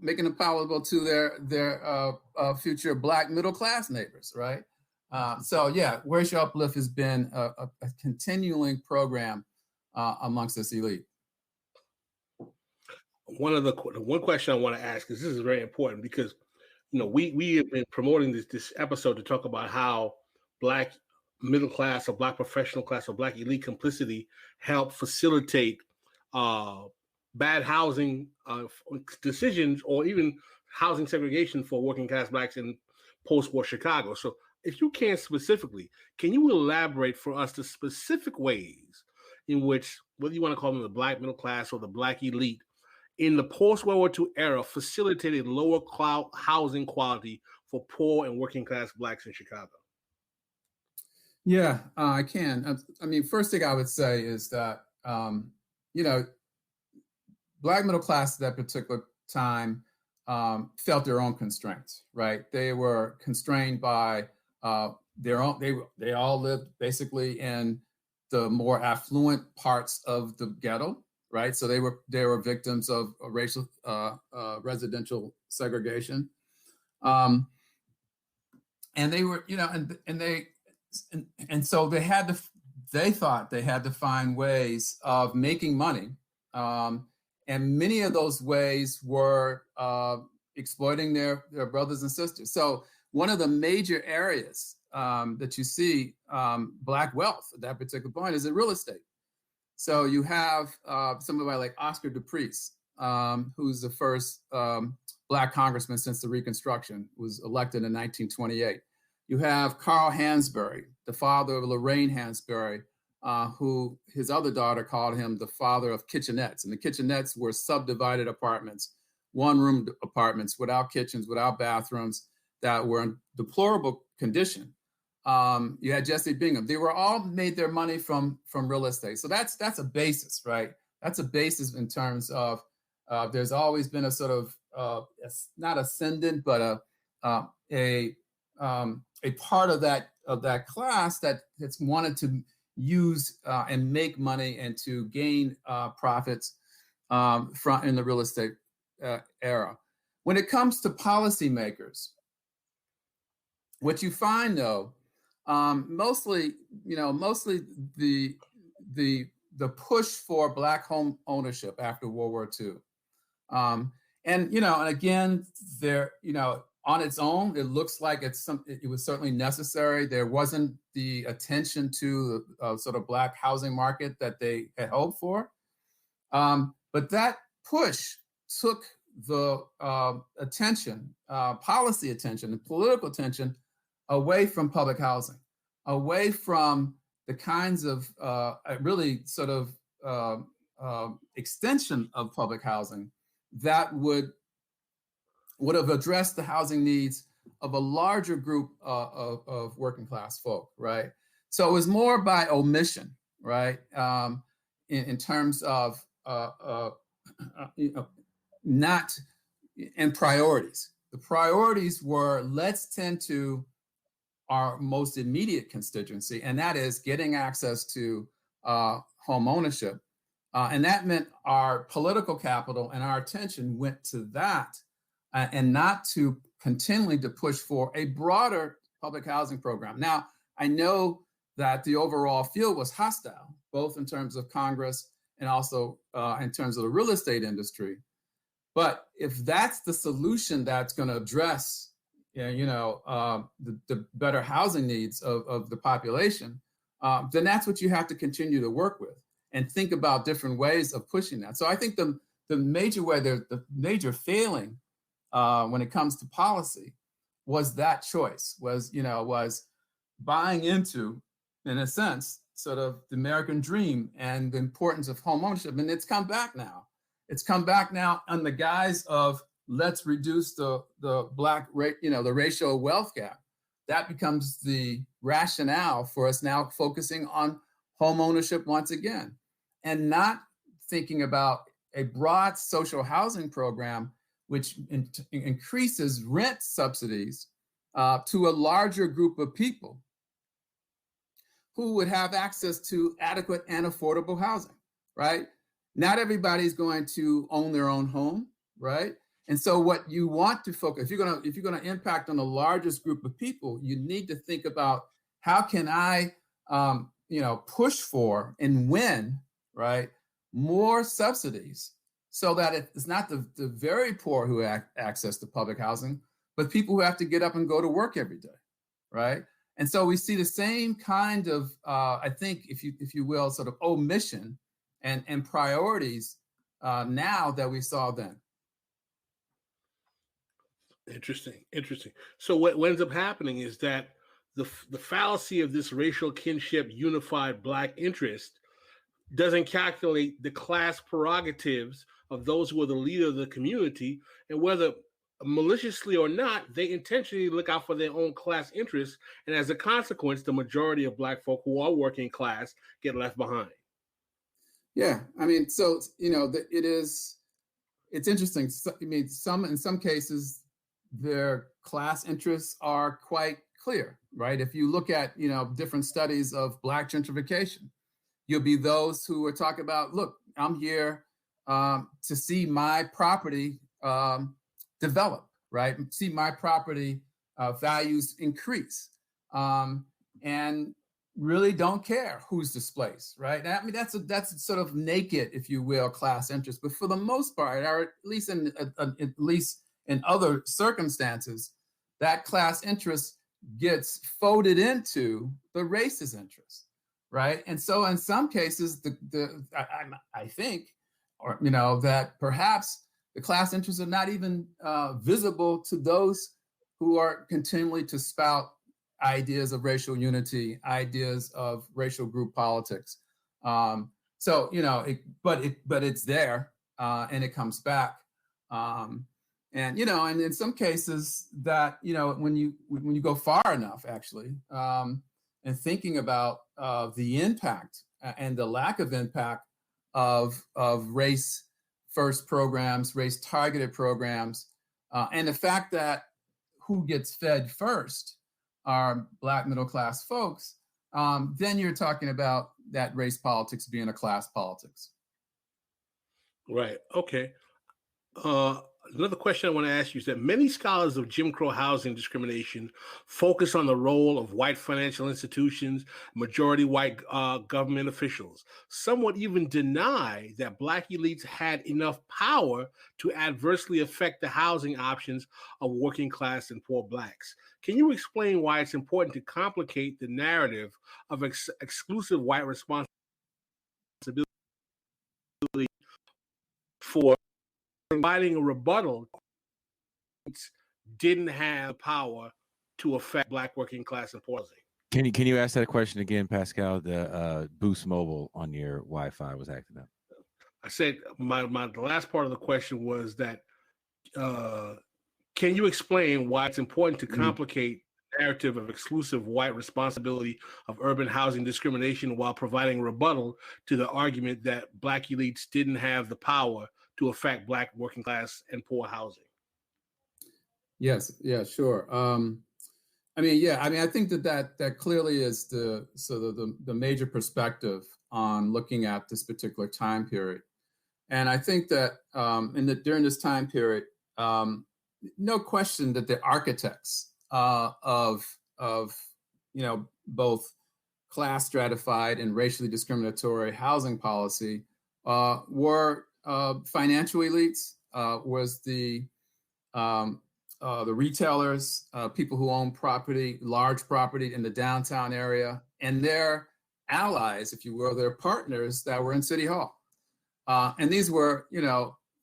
making them palatable to their future Black middle class neighbors, right? So yeah, Where's Your Uplift has been a continuing program amongst this elite. One question I want to ask, because this is very important, because we have been promoting this episode to talk about how Black middle class or Black professional class or Black elite complicity help facilitate bad housing decisions, or even housing segregation for working class Blacks in post-war Chicago. So if you can specifically, can you elaborate for us the specific ways in which, whether you want to call them the Black middle class or the Black elite, in the post-World War II era facilitated lower housing quality for poor and working class Blacks in Chicago? Yeah, I can. I mean, first thing I would say is that, Black middle class at that particular time felt their own constraints, right? They were constrained by their own, they all lived basically in the more affluent parts of the ghetto, right? So they were victims of racial residential segregation. And they were, and so they thought they had to find ways of making money. And many of those ways were exploiting their brothers and sisters. So one of the major areas that you see Black wealth at that particular point is in real estate. So you have somebody like Oscar DePriest, who's the first Black congressman since the Reconstruction, was elected in 1928. You have Carl Hansberry, the father of Lorraine Hansberry, who his other daughter called him the father of kitchenettes. And the kitchenettes were subdivided apartments, one-room apartments without kitchens, without bathrooms, that were in deplorable condition. You had Jesse Bingham. They were all made their money from real estate. So that's a basis, right? That's a basis in terms of there's always been a sort of not ascendant, but a part of that class that's wanted to use and make money and to gain profits from in the real estate era. When it comes to policymakers, what you find though, mostly the push for Black home ownership after World War II, and again, there, on its own, it looks like it was certainly necessary. There wasn't the attention to the sort of Black housing market that they had hoped for, but that push took the attention, policy attention, and political attention away from public housing, away from the kinds of really sort of extension of public housing that would have addressed the housing needs of a larger group of working class folk, right? So it was more by omission, right? In terms of not in priorities. The priorities were, let's tend to our most immediate constituency, and that is getting access to home ownership. And that meant our political capital and our attention went to that, and not to continually to push for a broader public housing program. Now, I know that the overall field was hostile, both in terms of Congress and also in terms of the real estate industry. But if that's the solution that's going to address the better housing needs of the population, then that's what you have to continue to work with and think about different ways of pushing that. So I think the major way, the major failing when it comes to policy was that choice, was buying into, in a sense, sort of the American dream and the importance of home ownership. And it's come back now. It's come back now on the guise of let's reduce the Black rate, the racial wealth gap. That becomes the rationale for us now focusing on home ownership once again, and not thinking about a broad social housing program which increases rent subsidies to a larger group of people who would have access to adequate and affordable housing, right? Not everybody's going to own their own home, right? And so what you want to focus, if you're gonna impact on the largest group of people, you need to think about how can I push for and win, right, more subsidies so that it's not the very poor who have access to public housing, but people who have to get up and go to work every day, right? And so we see the same kind of, I think, if you will, sort of omission and priorities now that we saw then. Interesting. So what ends up happening is that the fallacy of this racial kinship unified Black interest doesn't calculate the class prerogatives of those who are the leader of the community, and whether maliciously or not, they intentionally look out for their own class interests, and as a consequence, the majority of Black folk who are working class get left behind. Yeah, I mean, so it's interesting. I mean, in some cases, their class interests are quite clear, right? If you look at different studies of Black gentrification, you'll be those who are talking about, look, I'm here to see my property develop, right? See my property values increase, and really don't care who's displaced, right? I mean, that's sort of naked, if you will, class interest. But for the most part, or at least in other circumstances, that class interest gets folded into the racist interest, right? And so in some cases, I think, or that perhaps the class interests are not even visible to those who are continually to spout ideas of racial unity, ideas of racial group politics. But it's there and it comes back. And in some cases that, when you go far enough, actually, and thinking about the impact and the lack of impact of race first programs, race targeted programs, and the fact that who gets fed first are Black middle class folks, then you're talking about that race politics being a class politics. Right. Okay. Another question I want to ask you is that many scholars of Jim Crow housing discrimination focus on the role of white financial institutions, majority white government officials. Some would even deny that Black elites had enough power to adversely affect the housing options of working class and poor Blacks. Can you explain why it's important to complicate the narrative of exclusive white responsibility for providing a rebuttal didn't have power to affect Black working class and poor housing? Can you ask that question again, Pascal? The Boost Mobile on your Wi-Fi was acting up. I said the last part of the question was that can you explain why it's important to complicate the narrative of exclusive white responsibility of urban housing discrimination while providing a rebuttal to the argument that Black elites didn't have the power to affect Black working class and poor housing? Yes, yeah, sure. I think that clearly is the major perspective on looking at this particular time period. And I think that during this time period, no question that the architects of both class stratified and racially discriminatory housing policy were financial elites, was the retailers, people who own property, large property in the downtown area, and their allies, if you will, their partners that were in City Hall. And these were,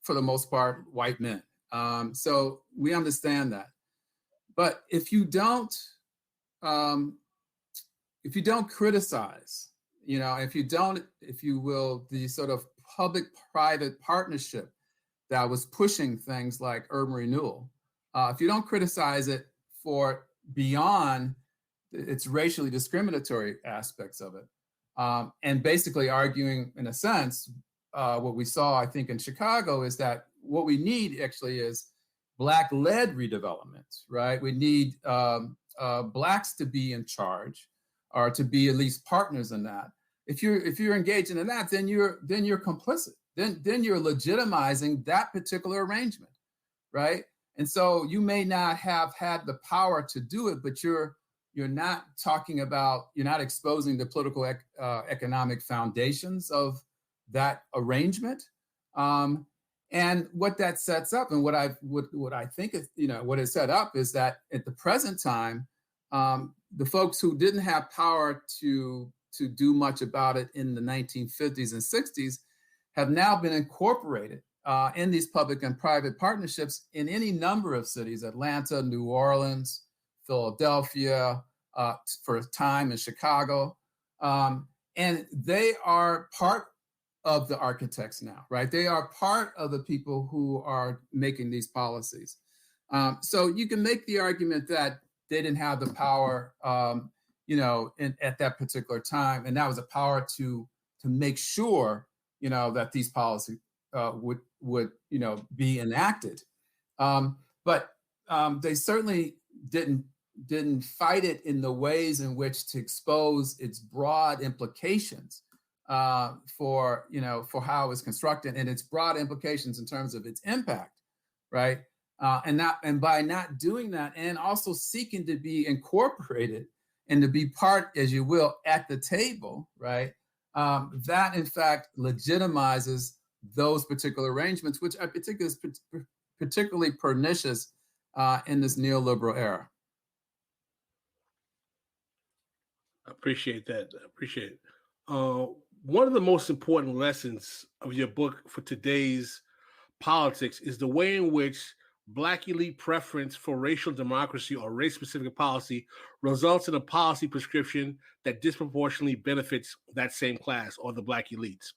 for the most part, white men. So we understand that. But if you don't criticize, if you will, the sort of public-private partnership that was pushing things like urban renewal, if you don't criticize it for beyond its racially discriminatory aspects of it, and basically arguing, in a sense, what we saw, I think, in Chicago is that what we need actually is Black-led redevelopment, right? We need Blacks to be in charge, or to be at least partners in that. If you're engaging in that, then you're complicit. Then you're legitimizing that particular arrangement, right? And so you may not have had the power to do it, but you're not exposing the political economic foundations of that arrangement. And what that sets up, and what I think is, what is set up is that at the present time, the folks who didn't have power to do much about it in the 1950s and 60s have now been incorporated in these public and private partnerships in any number of cities: Atlanta, New Orleans, Philadelphia, for a time in Chicago. And they are part of the architects now, right? They are part of the people who are making these policies. So you can make the argument that they didn't have the power, at that particular time, and that was a power to make sure, that these policies would be enacted. But they certainly didn't fight it in the ways in which to expose its broad implications for how it was constructed, and its broad implications in terms of its impact, right? And by not doing that, and also seeking to be incorporated and to be part, as you will, at the table, right? That in fact legitimizes those particular arrangements, which are particularly pernicious in this neoliberal era. I appreciate that. I appreciate it. One of the most important lessons of your book for today's politics is the way in which Black elite preference for racial democracy or race-specific policy results in a policy prescription that disproportionately benefits that same class or the Black elites,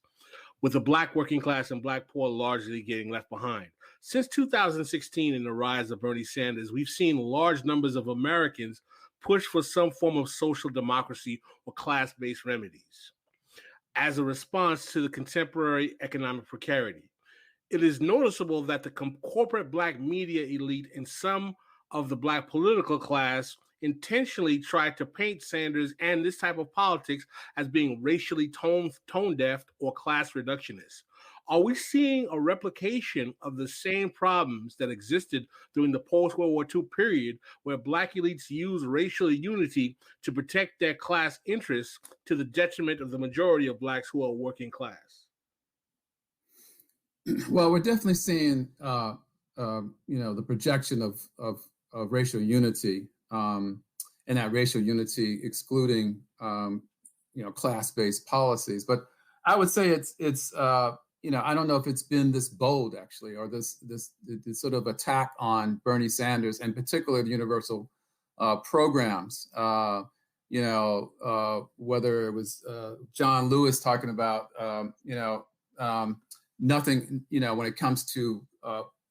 with the Black working class and Black poor largely getting left behind. Since 2016 and the rise of Bernie Sanders, we've seen large numbers of Americans push for some form of social democracy or class-based remedies as a response to the contemporary economic precarity. It is noticeable that the corporate Black media elite and some of the Black political class intentionally tried to paint Sanders and this type of politics as being racially tone deaf or class reductionist. Are we seeing a replication of the same problems that existed during the post-World War II period, where Black elites used racial unity to protect their class interests to the detriment of the majority of Blacks who are working class? Well, we're definitely seeing, the projection of racial unity, and that racial unity excluding, class-based policies. But I would say it's I don't know if it's been this bold actually, or this sort of attack on Bernie Sanders and particularly the universal programs. Whether it was John Lewis talking about, nothing, when it comes to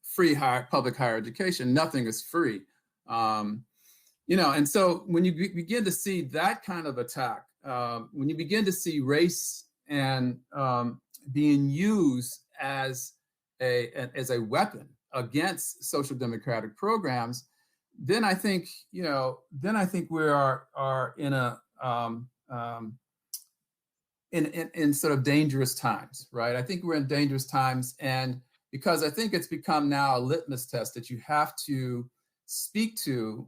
free public higher education, nothing is free. And so when you begin to see that kind of attack, when you begin to see race and being used as a weapon against social democratic programs, then I think we are in a in sort of dangerous times, right? I think we're in dangerous times, and because I think it's become now a litmus test that you have to speak to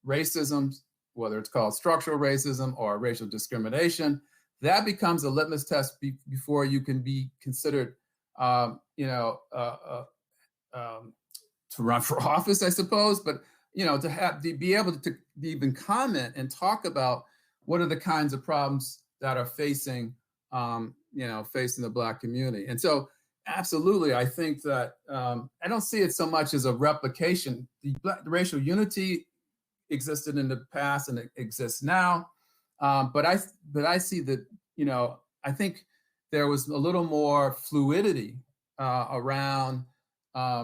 racism, whether it's called structural racism or racial discrimination. That becomes a litmus test before you can be considered, to run for office, I suppose. But to be able to even comment and talk about what are the kinds of problems that are facing the Black community. And so, absolutely, I think that I don't see it so much as a replication. The racial unity existed in the past and it exists now. But I see that, I think there was a little more fluidity around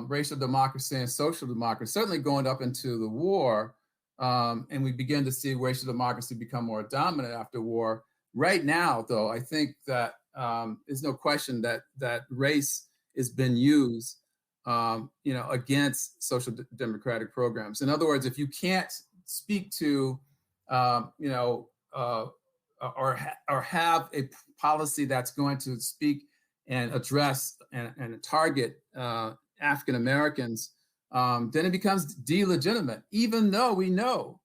racial democracy and social democracy, certainly going up into the war. And we begin to see racial democracy become more dominant after war. Right now, though, I think that there's no question that race has been used, against social democratic programs. In other words, if you can't speak to, or have a policy that's going to speak and address and target African Americans, then it becomes delegitimate, even though we know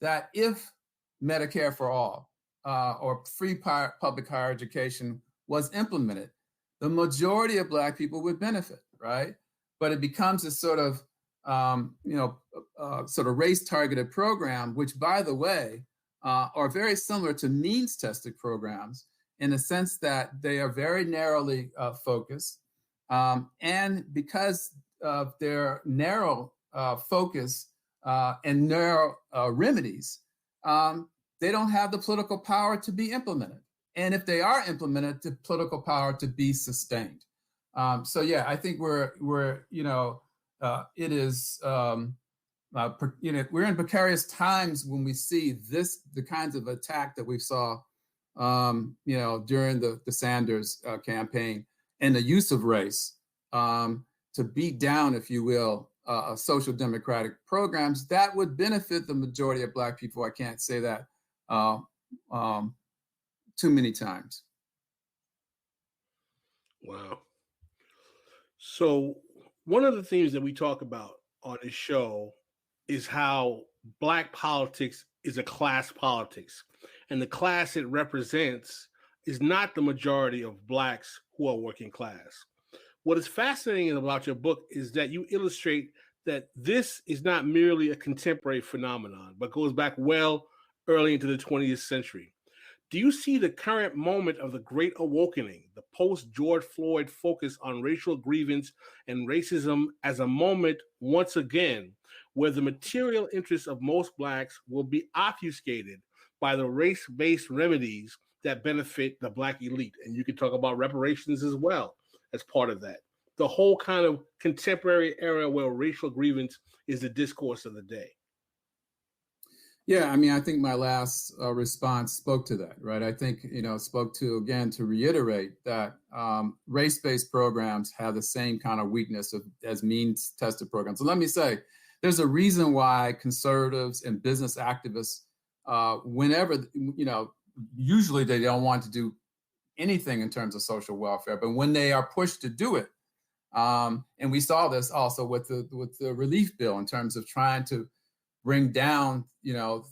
that if Medicare for all or free public higher education was implemented, the majority of Black people would benefit, right? But it becomes a sort of, race-targeted program, which, by the way, are very similar to means-tested programs in the sense that they are very narrowly focused. And because of their narrow focus and narrow remedies, they don't have the political power to be implemented. And if they are implemented, the political power to be sustained. So yeah, I think we're in precarious times when we see the kinds of attack that we saw, during the Sanders campaign, and the use of race to beat down, if you will, social democratic programs that would benefit the majority of Black people. I can't say that too many times. Wow. So one of the themes that we talk about on this show is how Black politics is a class politics, and the class it represents is not the majority of Blacks who are working class. What is fascinating about your book is that you illustrate that this is not merely a contemporary phenomenon, but goes back well early into the 20th century. Do you see the current moment of the Great Awakening, the post-George Floyd focus on racial grievance and racism, as a moment, once again, where the material interests of most Blacks will be obfuscated by the race-based remedies that benefit the Black elite? And you can talk about reparations as well as part of that. The whole kind of contemporary era where racial grievance is the discourse of the day. Yeah, I mean, I think my last response spoke to that, right? I think, spoke to, again, to reiterate that race-based programs have the same kind of weakness as means-tested programs. So let me say, there's a reason why conservatives and business activists, whenever, usually they don't want to do anything in terms of social welfare, but when they are pushed to do it, and we saw this also with the relief bill in terms of trying to bring down, the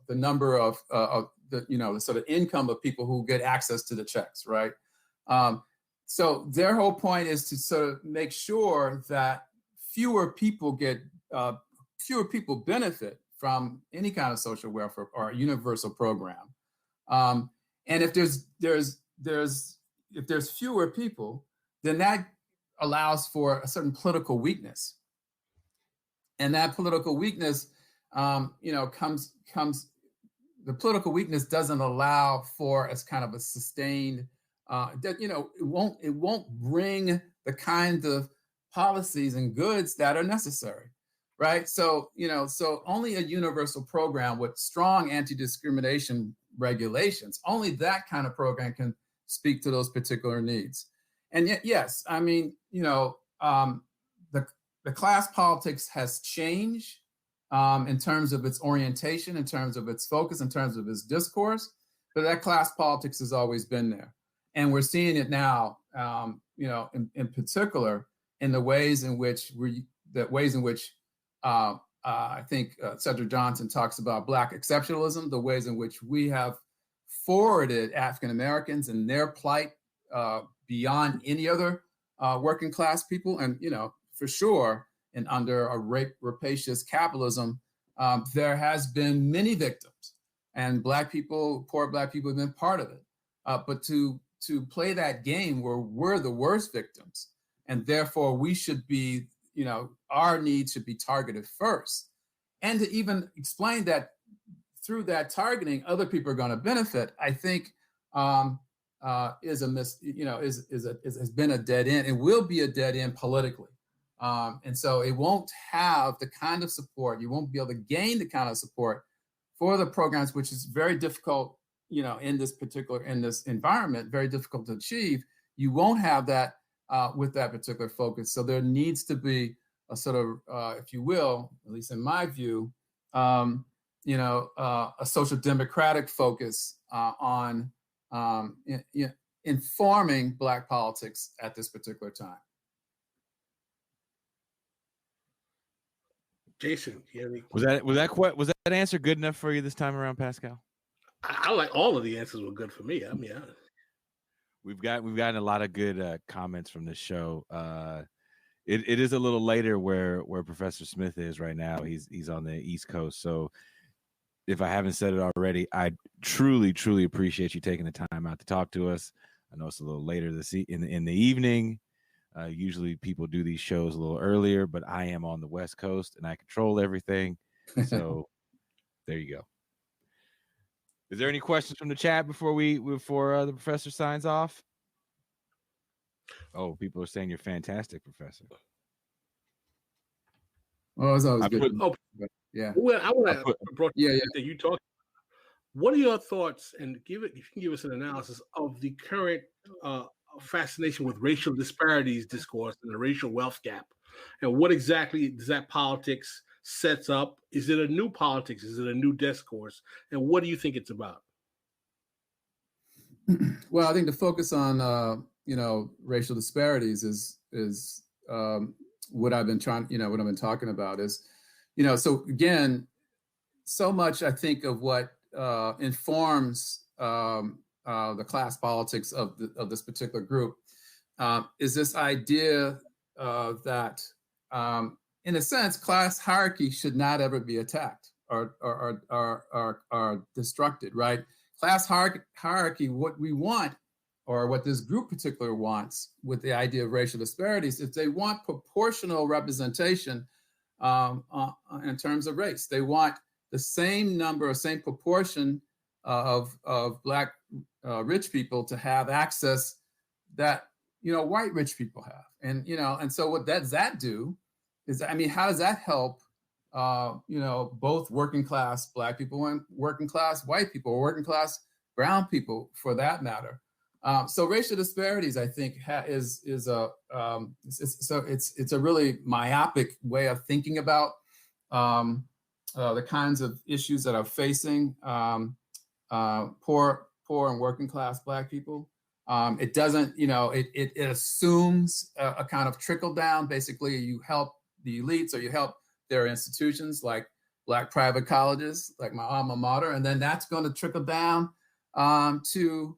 number of the sort of income of people who get access to the checks, right? So their whole point is to sort of make sure that fewer people benefit from any kind of social welfare or universal program. And if there's fewer people, then that allows for a certain political weakness. And that political weakness, comes. The political weakness doesn't allow for as kind of a sustained. It won't bring the kind of policies and goods that are necessary, right? So so only a universal program with strong anti-discrimination regulations, only that kind of program can speak to those particular needs. And yet, yes, I mean, the class politics has changed in terms of its orientation, in terms of its focus, in terms of its discourse, but that class politics has always been there. And we're seeing it now, in particular, in the ways in which I think Cedric Johnson talks about Black exceptionalism, the ways in which we have forwarded African Americans and their plight beyond any other working class people. And, for sure, and under a rapacious capitalism, there has been many victims, and poor Black people have been part of it. But to play that game where we're the worst victims, and therefore we should be, our needs should be targeted first, and to even explain that through that targeting, other people are going to benefit, I think has been a dead end. It will be a dead end politically. And so it won't have the kind of support, you won't be able to gain the kind of support for the programs, which is very difficult, in this environment, very difficult to achieve. You won't have that with that particular focus. So there needs to be a sort of, if you will, at least in my view, a social democratic focus on informing Black politics at this particular time. Jason, was that answer good enough for you this time around, Pascal? I like all of the answers were good for me. I mean, we've gotten a lot of good comments from this show. It is a little later where Professor Smith is right now. He's on the East Coast. So if I haven't said it already, I truly appreciate you taking the time out to talk to us. I know it's a little later in the evening. Usually people do these shows a little earlier, but I am on the West Coast and I control everything. So there you go. Is there any questions from the chat before the professor signs off? Oh, people are saying you're fantastic, Professor. Oh, it's always good. Yeah. Well, I want to approach that you talked. What are your thoughts? And if you can give us an analysis of the current fascination with racial disparities discourse and the racial wealth gap, and what exactly does that politics sets up? Is it a new politics? Is it a new discourse? And what do you think it's about? Well, I think the focus on racial disparities is what I've been talking about is, so again, so much I think of what informs the class politics of this particular group is this idea that, in a sense, class hierarchy should not ever be attacked or destructed, right? Class hierarchy, what we want, or what this group particular wants with the idea of racial disparities, is they want proportional representation in terms of race. They want the same number or same proportion of Black rich people to have access that, white rich people have. And so what does that do is, how does that help, both working class Black people and working class white people, or working class brown people for that matter? So racial disparities, I think, is a it's a really myopic way of thinking about the kinds of issues that are facing poor and working class Black people. It doesn't, it assumes a kind of trickle down. Basically, you help the elites, or you help their institutions like Black private colleges, like my alma mater, and then that's going to trickle down to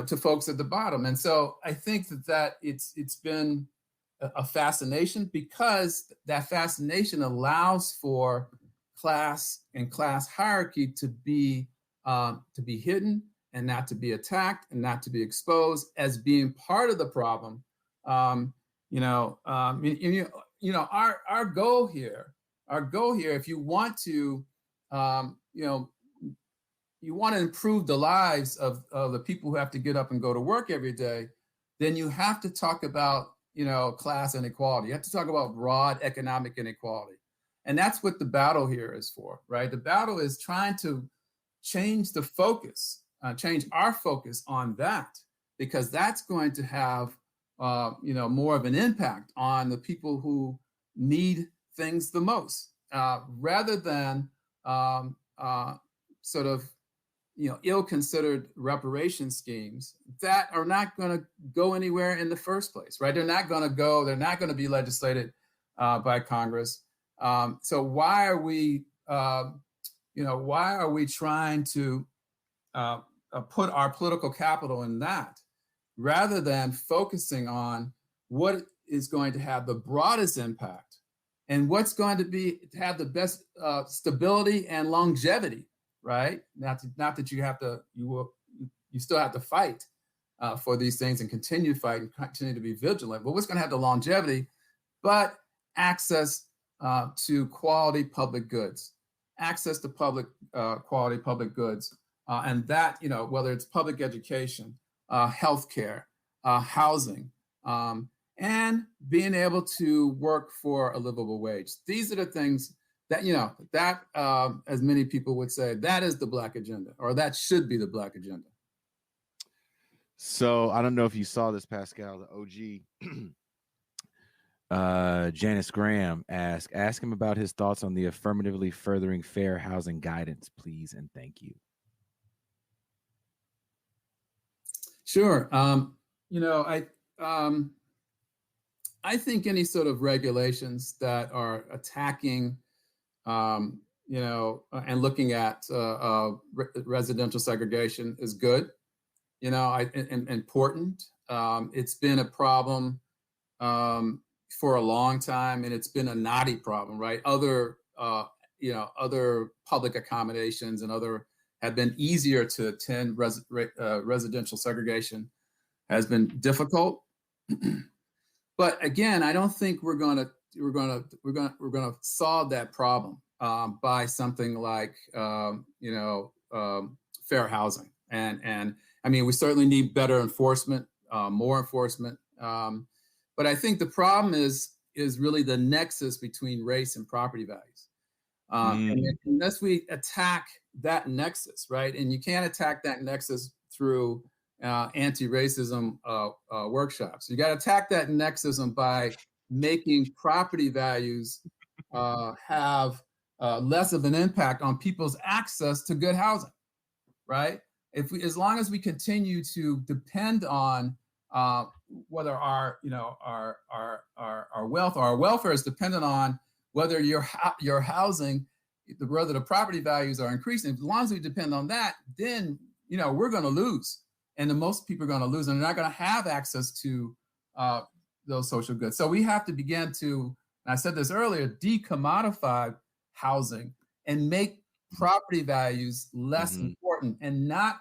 to folks at the bottom. And so I think that it's been a fascination, because that fascination allows for class and class hierarchy to be hidden and not to be attacked and not to be exposed as being part of the problem. Our goal here, if you want to, you want to improve the lives of the people who have to get up and go to work every day, then you have to talk about, class inequality. You have to talk about broad economic inequality. And that's what the battle here is for, right? The battle is trying to change the focus, change our focus on that, because that's going to have, more of an impact on the people who need things the most, rather than sort of, ill-considered reparation schemes that are not going to go anywhere in the first place, right? They're not going to be legislated by Congress. So why are we trying to put our political capital in that, rather than focusing on what is going to have the broadest impact and what's going to have the best stability and longevity, right? Not that you still have to fight for these things and continue to fight and continue to be vigilant, but what's going to have the longevity, but access to quality public goods, access to quality public goods, and that, whether it's public education, healthcare, housing, and being able to work for a livable wage. These are the things that, as many people would say, that is the Black agenda, or that should be the Black agenda. So I don't know if you saw this, Pascal, the OG, Janice Graham ask him about his thoughts on the affirmatively furthering fair housing guidance, please, and thank you. Sure. I think any sort of regulations that are attacking, and looking at residential segregation is good, and important. It's been a problem for a long time, and it's been a knotty problem, right? Other public accommodations and other have been easier to attend. Residential segregation has been difficult, but again, I don't think we're going to solve that problem by something like fair housing. And I mean, we certainly need better enforcement, more enforcement. But I think the problem is really the nexus between race and property values. And unless we attack that nexus, right? And you can't attack that nexus through anti-racism workshops. You got to attack that nexus by making property values have less of an impact on people's access to good housing, right? As long as we continue to depend on whether our wealth or our welfare is dependent on whether your housing, whether the property values are increasing. As long as we depend on that, then we're going to lose. and the most people are going to lose, and they're not going to have access to those social goods. So we have to begin to, and I said this earlier, decommodify housing and make property values less important, and not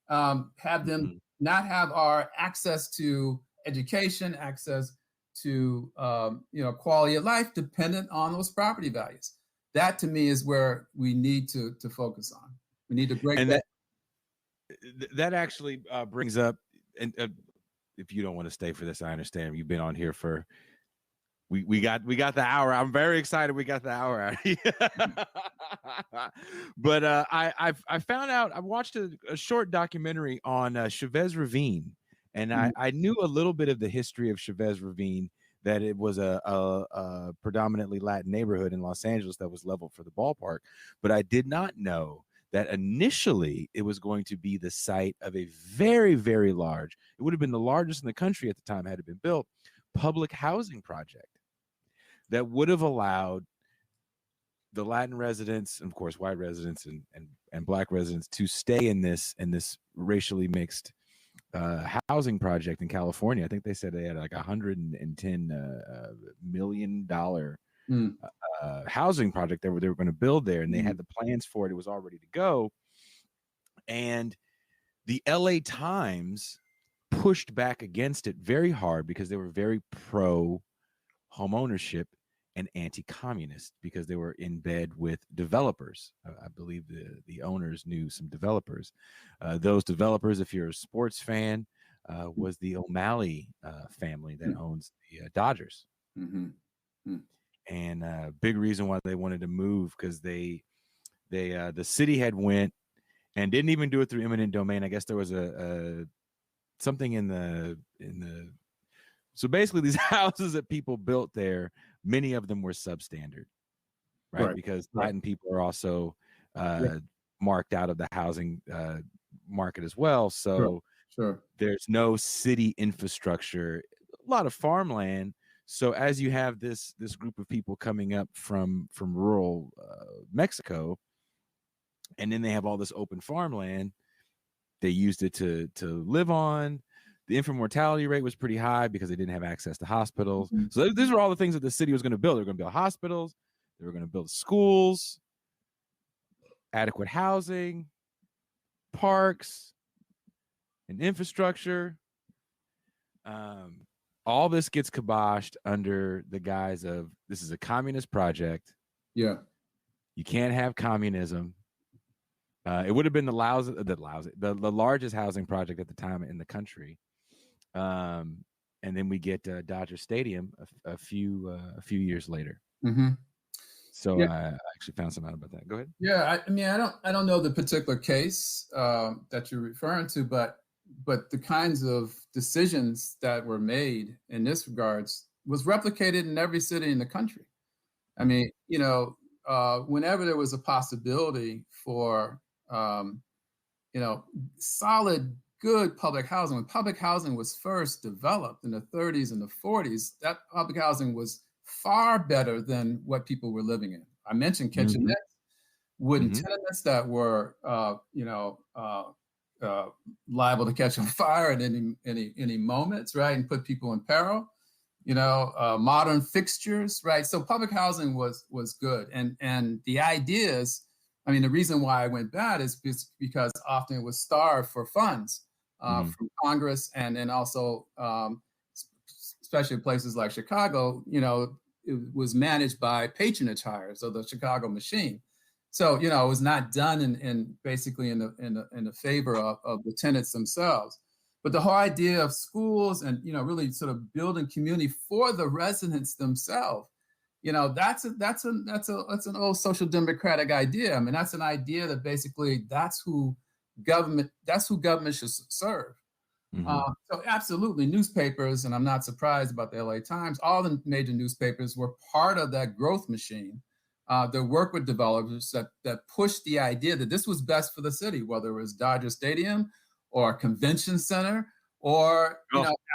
have them not have our access to education, access to quality of life dependent on those property values. That to me is where we need to focus on. We need to break that. That actually brings up, and if you don't want to stay for this, I understand. You've been on here for we got the hour. I'm very excited we got the hour out. But I found out, I watched a short documentary on Chavez Ravine, and I knew a little bit of the history of Chavez Ravine, that it was a predominantly Latin neighborhood in Los Angeles that was leveled for the ballpark. But I did not know that initially it was going to be the site of a very, very large, it would have been the largest in the country at the time had it been built, public housing project that would have allowed the Latin residents, and of course white residents and black residents, to stay in this racially mixed housing project in California. I think they said they had like $110 million housing project they were going to build there, and they had the plans for it. It was all ready to go, and the LA Times pushed back against it very hard because they were very pro home ownership and anti-communist, because they were in bed with developers. I believe the owners knew some developers. Those developers, if you're a sports fan, was the O'Malley family that owns the Dodgers. And big reason why they wanted to move, because the city had went and didn't even do it through eminent domain. I guess there was a something in the so basically these houses that people built there, many of them were substandard, right? Because Latin people are also marked out of the housing market as well. So there's no city infrastructure, a lot of farmland. So as you have this group of people coming up from rural Mexico, and then they have all this open farmland, they used it to live on. The infant mortality rate was pretty high because they didn't have access to hospitals. So these were all the things that the city was going to build. They were going to build hospitals. They were going to build schools, adequate housing, parks, and infrastructure. All this gets kiboshed under the guise of, this is a communist project. Yeah. You can't have communism. It would have been the largest housing project at the time in the country. And then we get Dodger Stadium a few years later. So I actually found something out about that. Go ahead. Yeah, I mean, I don't know the particular case that you're referring to, but the kinds of decisions that were made in this regards was replicated in every city in the country. I mean, whenever there was a possibility for solid, good public housing, when public housing was first developed in the 30s and the 40s, that public housing was far better than what people were living in. I mentioned kitchenettes, wooden tenements that were, liable to catch on fire at any moments, right, and put people in peril. Modern fixtures, right? So public housing was good, and the ideas. I mean, the reason why it went bad is because often it was starved for funds from Congress, and then also, especially places like Chicago, it was managed by patronage hires, or the Chicago machine. So, it was not done in basically in the favor of the tenants themselves. But the whole idea of schools and, really sort of building community for the residents themselves, that's an old social democratic idea. I mean, that's an idea that basically that's who government should serve. So absolutely, newspapers, and I'm not surprised about the LA Times, all the major newspapers were part of that growth machine that worked with developers that pushed the idea that this was best for the city, whether it was Dodger Stadium or a convention center or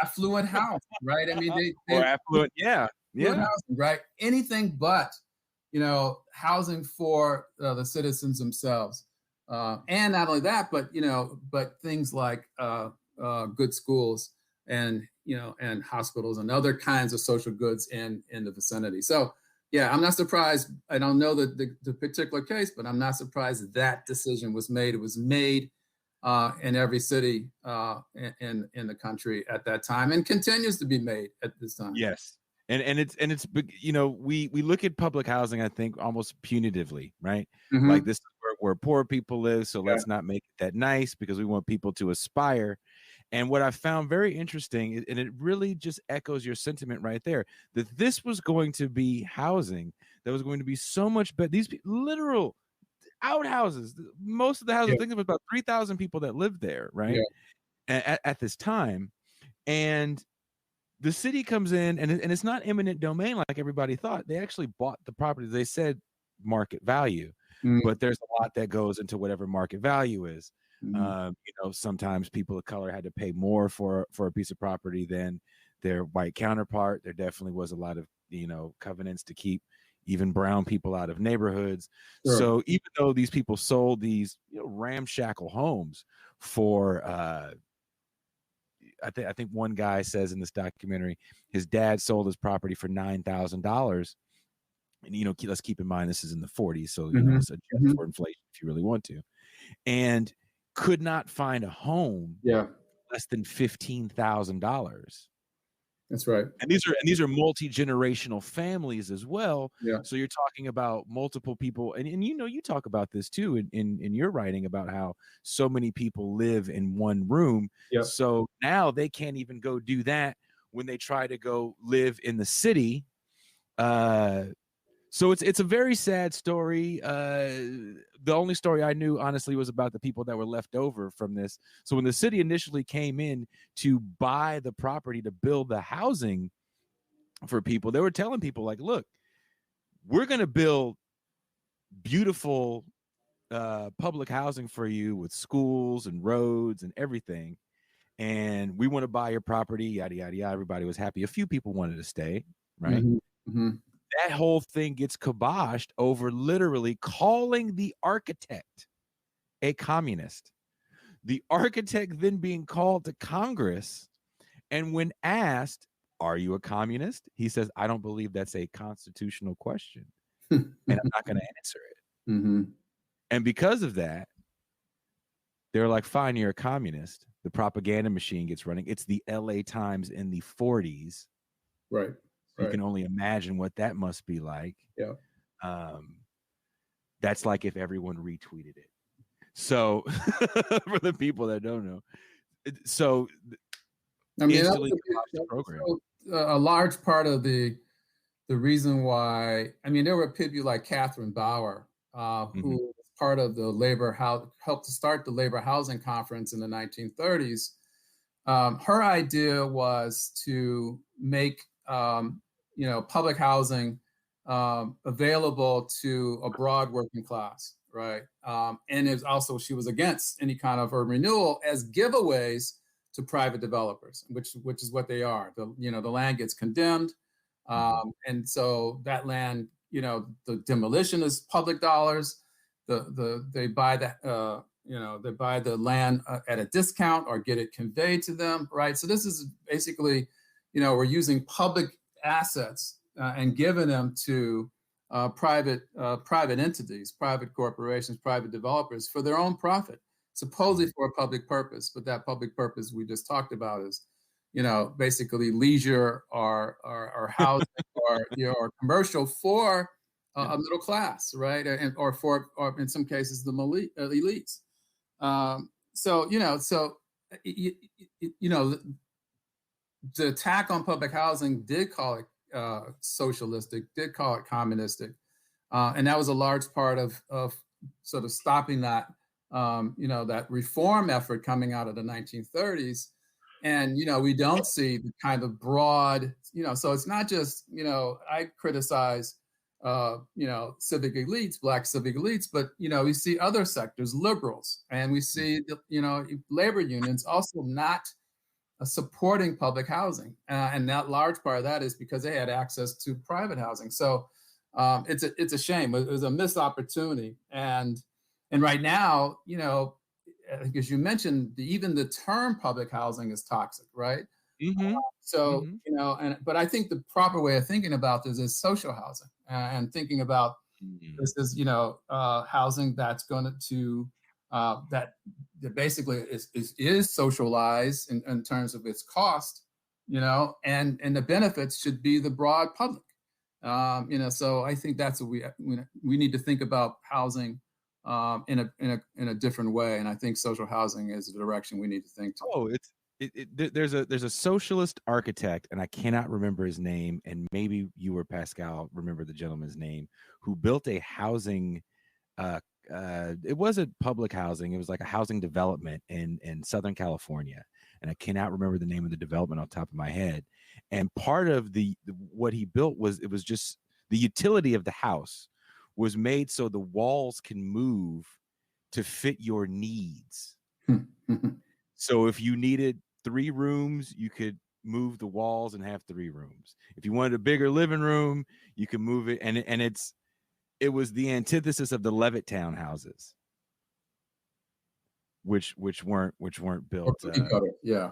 affluent house, right? I mean, or affluent, housing, right? Anything but, housing for the citizens themselves. And not only that, but but things like good schools and and hospitals and other kinds of social goods in the vicinity. So yeah, I'm not surprised. I don't know the particular case, but I'm not surprised that decision was made. It was made in every city in the country at that time, and continues to be made at this time. Yes. And it's we look at public housing, I think, almost punitively, right? Mhm. Like, this is where poor people live, so let's not make it that nice because we want people to aspire. And what I found very interesting, and it really just echoes your sentiment right there, that this was going to be housing that was going to be so much better. These literal outhouses, most of the houses, I think there was about 3,000 people that lived there, right? At this time. And the city comes in, and it's not eminent domain like everybody thought. They actually bought the property. They said market value, but there's a lot that goes into whatever market value is. Sometimes people of color had to pay more for a piece of property than their white counterpart. There definitely was a lot of covenants to keep even brown people out of neighborhoods. Sure. So even though these people sold these ramshackle homes for I think one guy says in this documentary, his dad sold his property for $9,000. And, let's keep in mind, this is in the 40s. So, it's adjusted for inflation if you really want to. And could not find a home less than $15,000. That's right. And these are multi-generational families as well. Yeah. So you're talking about multiple people, and you talk about this too in your writing about how so many people live in one room. Yeah. So now they can't even go do that when they try to go live in the city. So it's a very sad story. The only story I knew, honestly, was about the people that were left over from this. So when the city initially came in to buy the property to build the housing for people, they were telling people, like, look, we're going to build beautiful public housing for you with schools and roads and everything. And we want to buy your property, yada, yada, yada. Everybody was happy. A few people wanted to stay, right? That whole thing gets kiboshed over literally calling the architect a communist. The architect then being called to Congress, and when asked, "Are you a communist?" he says, "I don't believe that's a constitutional question, and I'm not going to answer it." And because of that, they're like, "Fine, you're a communist." The propaganda machine gets running. It's the LA Times in the 40s. Right. You can only imagine what that must be like. Yeah. That's like if everyone retweeted it. So for the people that don't know, so I mean, a large part of the reason why, I mean, there were people like Catherine Bauer, who was part of the helped to start the labor housing conference in the 1930s. Her idea was to make public housing available to a broad working class, right? And it's also, she was against any kind of urban renewal as giveaways to private developers, which is what they are. The land gets condemned, and so that land, the demolition is public dollars. They buy the land at a discount or get it conveyed to them, right? So this is basically, we're using public assets and giving them to private entities, private corporations, private developers for their own profit, supposedly for a public purpose. But that public purpose we just talked about is, basically leisure or housing or commercial for a middle class, right? Or in some cases the elites. The attack on public housing did call it socialistic, did call it communistic. And that was a large part of sort of stopping that, that reform effort coming out of the 1930s. And, we don't see the kind of broad, so it's not just, I criticize, civic elites, Black civic elites, but, we see other sectors, liberals, and we see, labor unions also not supporting public housing. And that large part of that is because they had access to private housing. So it's a shame. It was a missed opportunity. And And right now, as you mentioned, even the term public housing is toxic, right? So, but I think the proper way of thinking about this is social housing and thinking about this is, housing that's going to, that basically is socialized in terms of its cost, and the benefits should be the broad public. So I think that's what we need to think about housing in a different way. And I think social housing is the direction we need to think to. Oh, there's a socialist architect, and I cannot remember his name, and maybe you or Pascal remember the gentleman's name, who built a housing. It wasn't public housing; it was like a housing development in Southern California, and I cannot remember the name of the development off the top of my head. And part of what he built was just the utility of the house was made so the walls can move to fit your needs. So if you needed 3 rooms, you could move the walls and have 3 rooms. If you wanted a bigger living room, you can move it. And it was the antithesis of the Levittown houses, which weren't built. Yeah.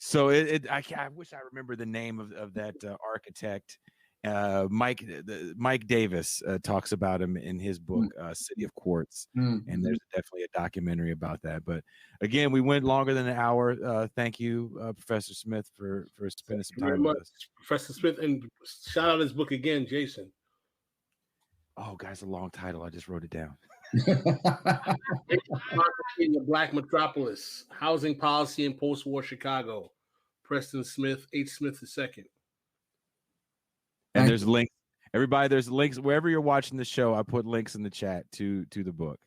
So I wish I remember the name of that architect. Mike Davis talks about him in his book City of Quartz, and there's definitely a documentary about that. But again, we went longer than an hour. Thank you, Professor Smith, for spending some time with us. Professor Smith, and shout out his book again, Jason. Oh, guys, a long title. I just wrote it down. In the Black Metropolis, Housing Policy in Post-War Chicago. Preston Smith, H. Smith II. And there's links. Everybody, there's links wherever you're watching the show. I put links in the chat to the book.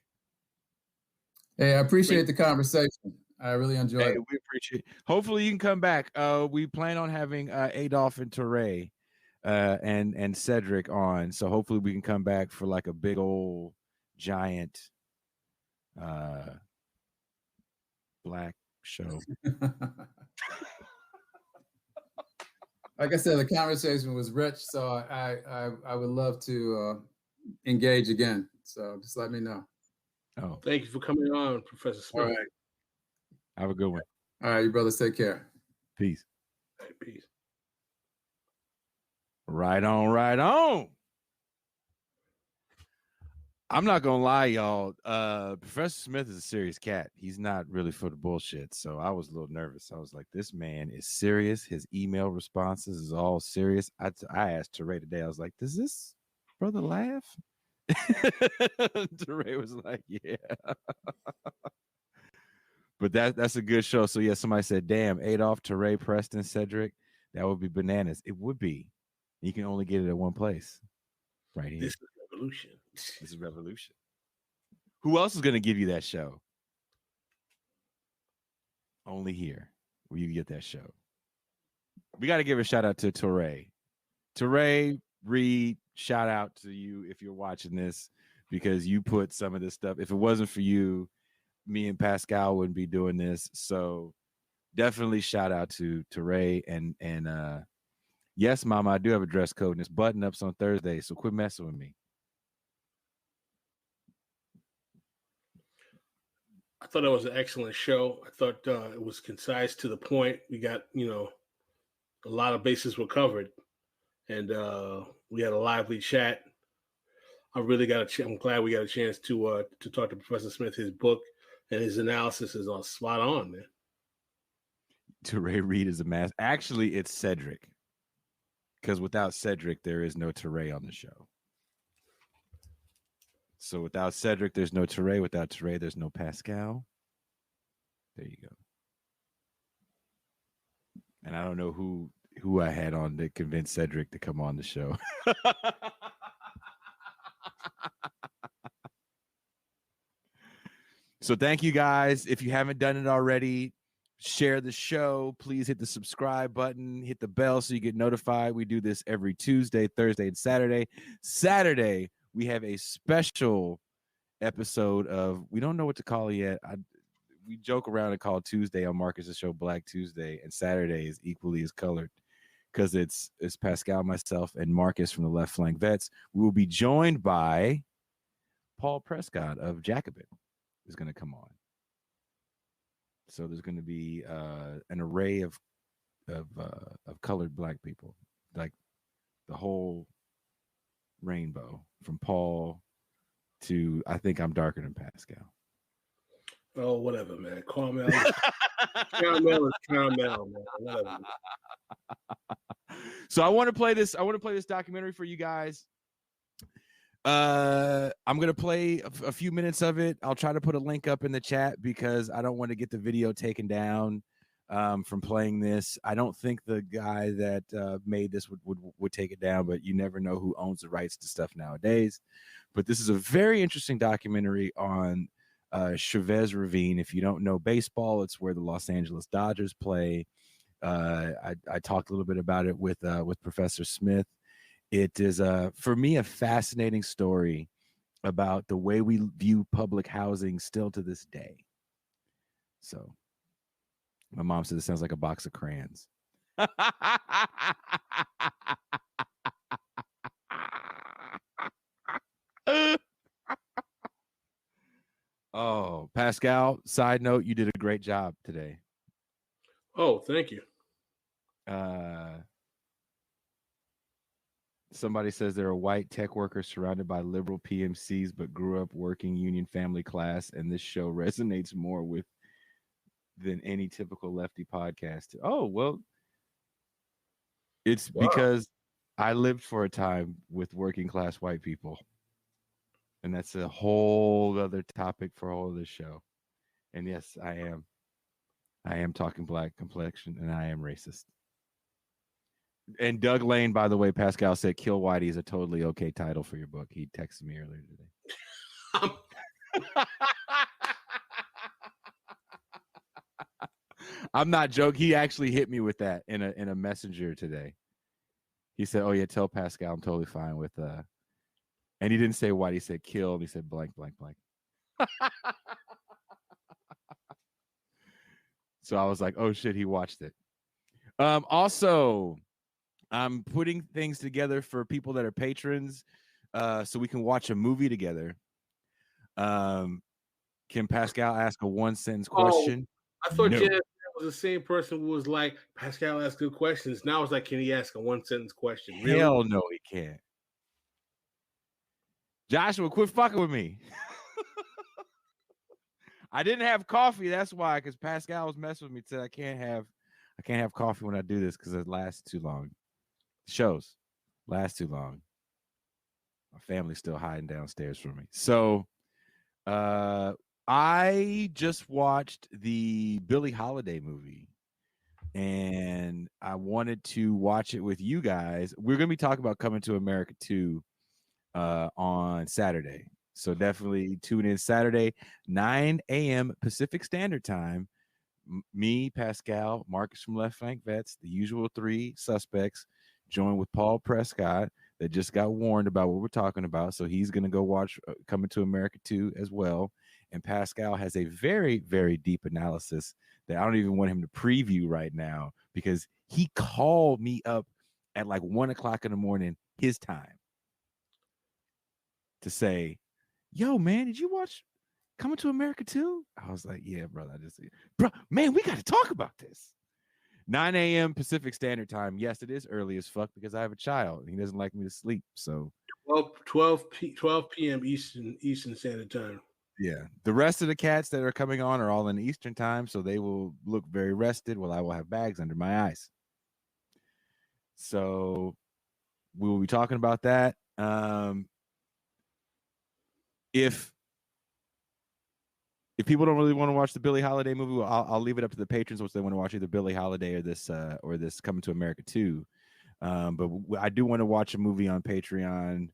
Hey, I appreciate the conversation. I really enjoyed it. We appreciate it. Hopefully you can come back. We plan on having Adolph and Teray and Cedric on. So hopefully we can come back for like a big old giant black show. Like I said, the conversation was rich, so I would love to engage again. So just let me know. Oh, thank you for coming on, Professor Smith. All right. Have a good one. All right, you brothers, take care. Peace. All right, peace. Right on. I'm not gonna lie, y'all. Professor Smith is a serious cat. He's not really for the bullshit. So I was a little nervous. I was like, this man is serious. His email responses is all serious. I asked Teray today. I was like, does this brother laugh? Teray was like, yeah. But that's a good show. So yeah, somebody said, damn, Adolph, Teray, Preston, Cedric, that would be bananas. It would be. You can only get it at one place. Right here. This is revolution. This is revolution. Who else is going to give you that show? Only here where you get that show. We got to give a shout out to Teray. Teray, Reed, shout out to you if you're watching this, because you put some of this stuff. If it wasn't for you, me and Pascal wouldn't be doing this. So definitely shout out to Teray and yes, Mama, I do have a dress code, and it's button-ups on Thursday, so quit messing with me. I thought it was an excellent show. I thought it was concise, to the point. We got, a lot of bases were covered, and we had a lively chat. I'm glad we got a chance to talk to Professor Smith. His book and his analysis is on spot on, man. Teray Reed is a master. Actually, it's Cedric. Because without Cedric, there is no Teray on the show. So without Cedric, there's no Teray. Without Teray, there's no Pascal. There you go. And I don't know who I had on to convince Cedric to come on the show. So thank you guys. If you haven't done it already, share the show. Please hit the subscribe button, hit the bell so you get notified. We do this every Tuesday, Thursday, and Saturday. Saturday, we have a special episode of, we don't know what to call it yet. We joke around and call Tuesday on Marcus's show Black Tuesday, and Saturday is equally as colored because it's Pascal, myself, and Marcus from the Left Flank Vets. We will be joined by Paul Prescott of Jacobin is going to come on. So there's going to be an array of colored black people, like the whole rainbow, from Paul to I think I'm darker than Pascal. Oh, whatever, man. Caramel is caramel, man. Whatever. So I want to play this. I want to play this documentary for you guys. I'm gonna play a few minutes of it. I'll try to put a link up in the chat because I don't want to get the video taken down from playing this. I don't think the guy that made this would take it down, but you never know who owns the rights to stuff nowadays. But this is a very interesting documentary on Chavez Ravine. If you don't know baseball, it's where the Los Angeles Dodgers play. I talked a little bit about it with Professor Smith. It is for me a fascinating story about the way we view public housing still to this day. So my mom said it sounds like a box of crayons. Oh, Pascal, side note, you did a great job today. Oh, thank you. Somebody says they're a white tech worker surrounded by liberal PMCs, but grew up working union family class, and this show resonates more with than any typical lefty podcast. Oh, well, it's because I lived for a time with working class white people. And that's a whole other topic for a whole other show. And yes, I am talking black complexion, and I am racist. And Doug Lane, by the way, Pascal said Kill Whitey is a totally okay title for your book. He texted me earlier today. I'm not joking. He actually hit me with that in a messenger today. He said, "Oh yeah, tell Pascal I'm totally fine with and he didn't say white, he said kill, and he said blank, blank, blank. So I was like, oh shit, he watched it. Also, I'm putting things together for people that are patrons so we can watch a movie together. Can Pascal ask a one-sentence question? I thought Jazz was the same person who was like, Pascal asks good questions. Now it's like, can he ask a one-sentence question? Really? Hell no, he can't. Joshua, quit fucking with me. I didn't have coffee. That's why, because Pascal was messing with me. Said I can't have coffee when I do this because it lasts too long. Shows last too long. My family's still hiding downstairs from me. So, I just watched the Billie Holiday movie, and I wanted to watch it with you guys. We're gonna be talking about Coming to America 2 on Saturday. So definitely tune in Saturday, 9 a.m. Pacific Standard Time. Me, Pascal, Marcus from Left Flank Vets, the usual three suspects, joined with Paul Prescott that just got warned about what we're talking about. So he's going to go watch Coming to America 2 as well. And Pascal has a very, very deep analysis that I don't even want him to preview right now because he called me up at like 1 o'clock in the morning, his time, to say, yo, man, did you watch Coming to America 2? I was like, yeah, brother. Man, we got to talk about this. 9 a.m. Pacific Standard Time. Yes, it is early as fuck because I have a child and he doesn't like me to sleep. So 12 p.m. Eastern Standard Time. Yeah. The rest of the cats that are coming on are all in Eastern Time, so they will look very rested while I will have bags under my eyes. So we will be talking about that. If people don't really want to watch the Billie Holiday movie, I'll leave it up to the patrons once they want to watch either Billie Holiday or this Coming to America 2. But I do want to watch a movie on Patreon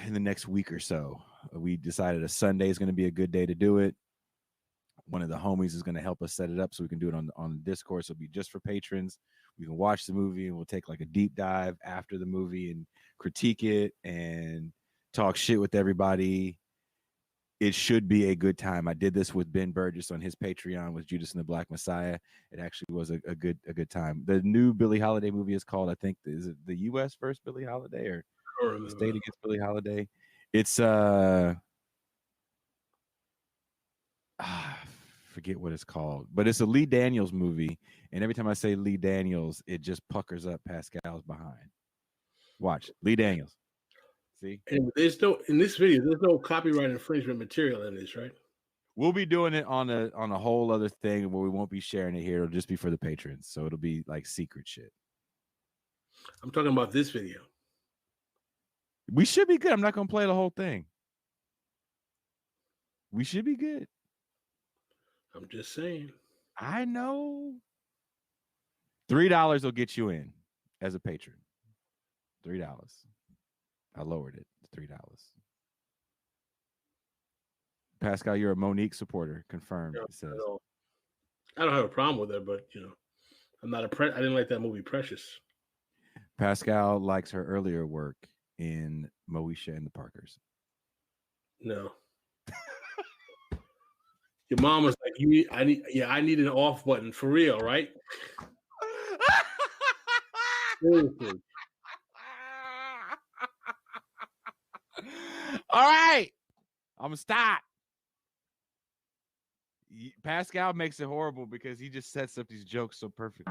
in the next week or so. We decided a Sunday is going to be a good day to do it. One of the homies is going to help us set it up so we can do it on Discord. So it'll be just for patrons. We can watch the movie and we'll take like a deep dive after the movie and critique it and talk shit with everybody. It should be a good time. I did this with Ben Burgess on his Patreon with Judas and the Black Messiah. It actually was a good time. The new Billie Holiday movie is called, I think, is it the U.S. versus Billie Holiday or the state against Billie Holiday? It's forget what it's called, but it's a Lee Daniels movie, and every time I say Lee Daniels, it just puckers up Pascal's behind. Watch Lee Daniels. See, And there's no in this video. There's no copyright infringement material in this, right? we'll be doing it on a whole other thing where we won't be sharing it here. It'll just be for the patrons, so it'll be like secret shit. I'm talking about this video. We should be good. I'm not gonna play the whole thing. We should be good. I'm just saying. I know. $3 will get you in as a patron. $3. I lowered it to $3. Pascal, you're a Monique supporter. Confirmed. No, it says. I don't have a problem with her, but I'm not I didn't like that movie Precious. Pascal likes her earlier work in Moesha and the Parkers. No. Your mom was like, I need an off button for real, right? Seriously. All right. I'm gonna stop. Pascal makes it horrible because he just sets up these jokes so perfect.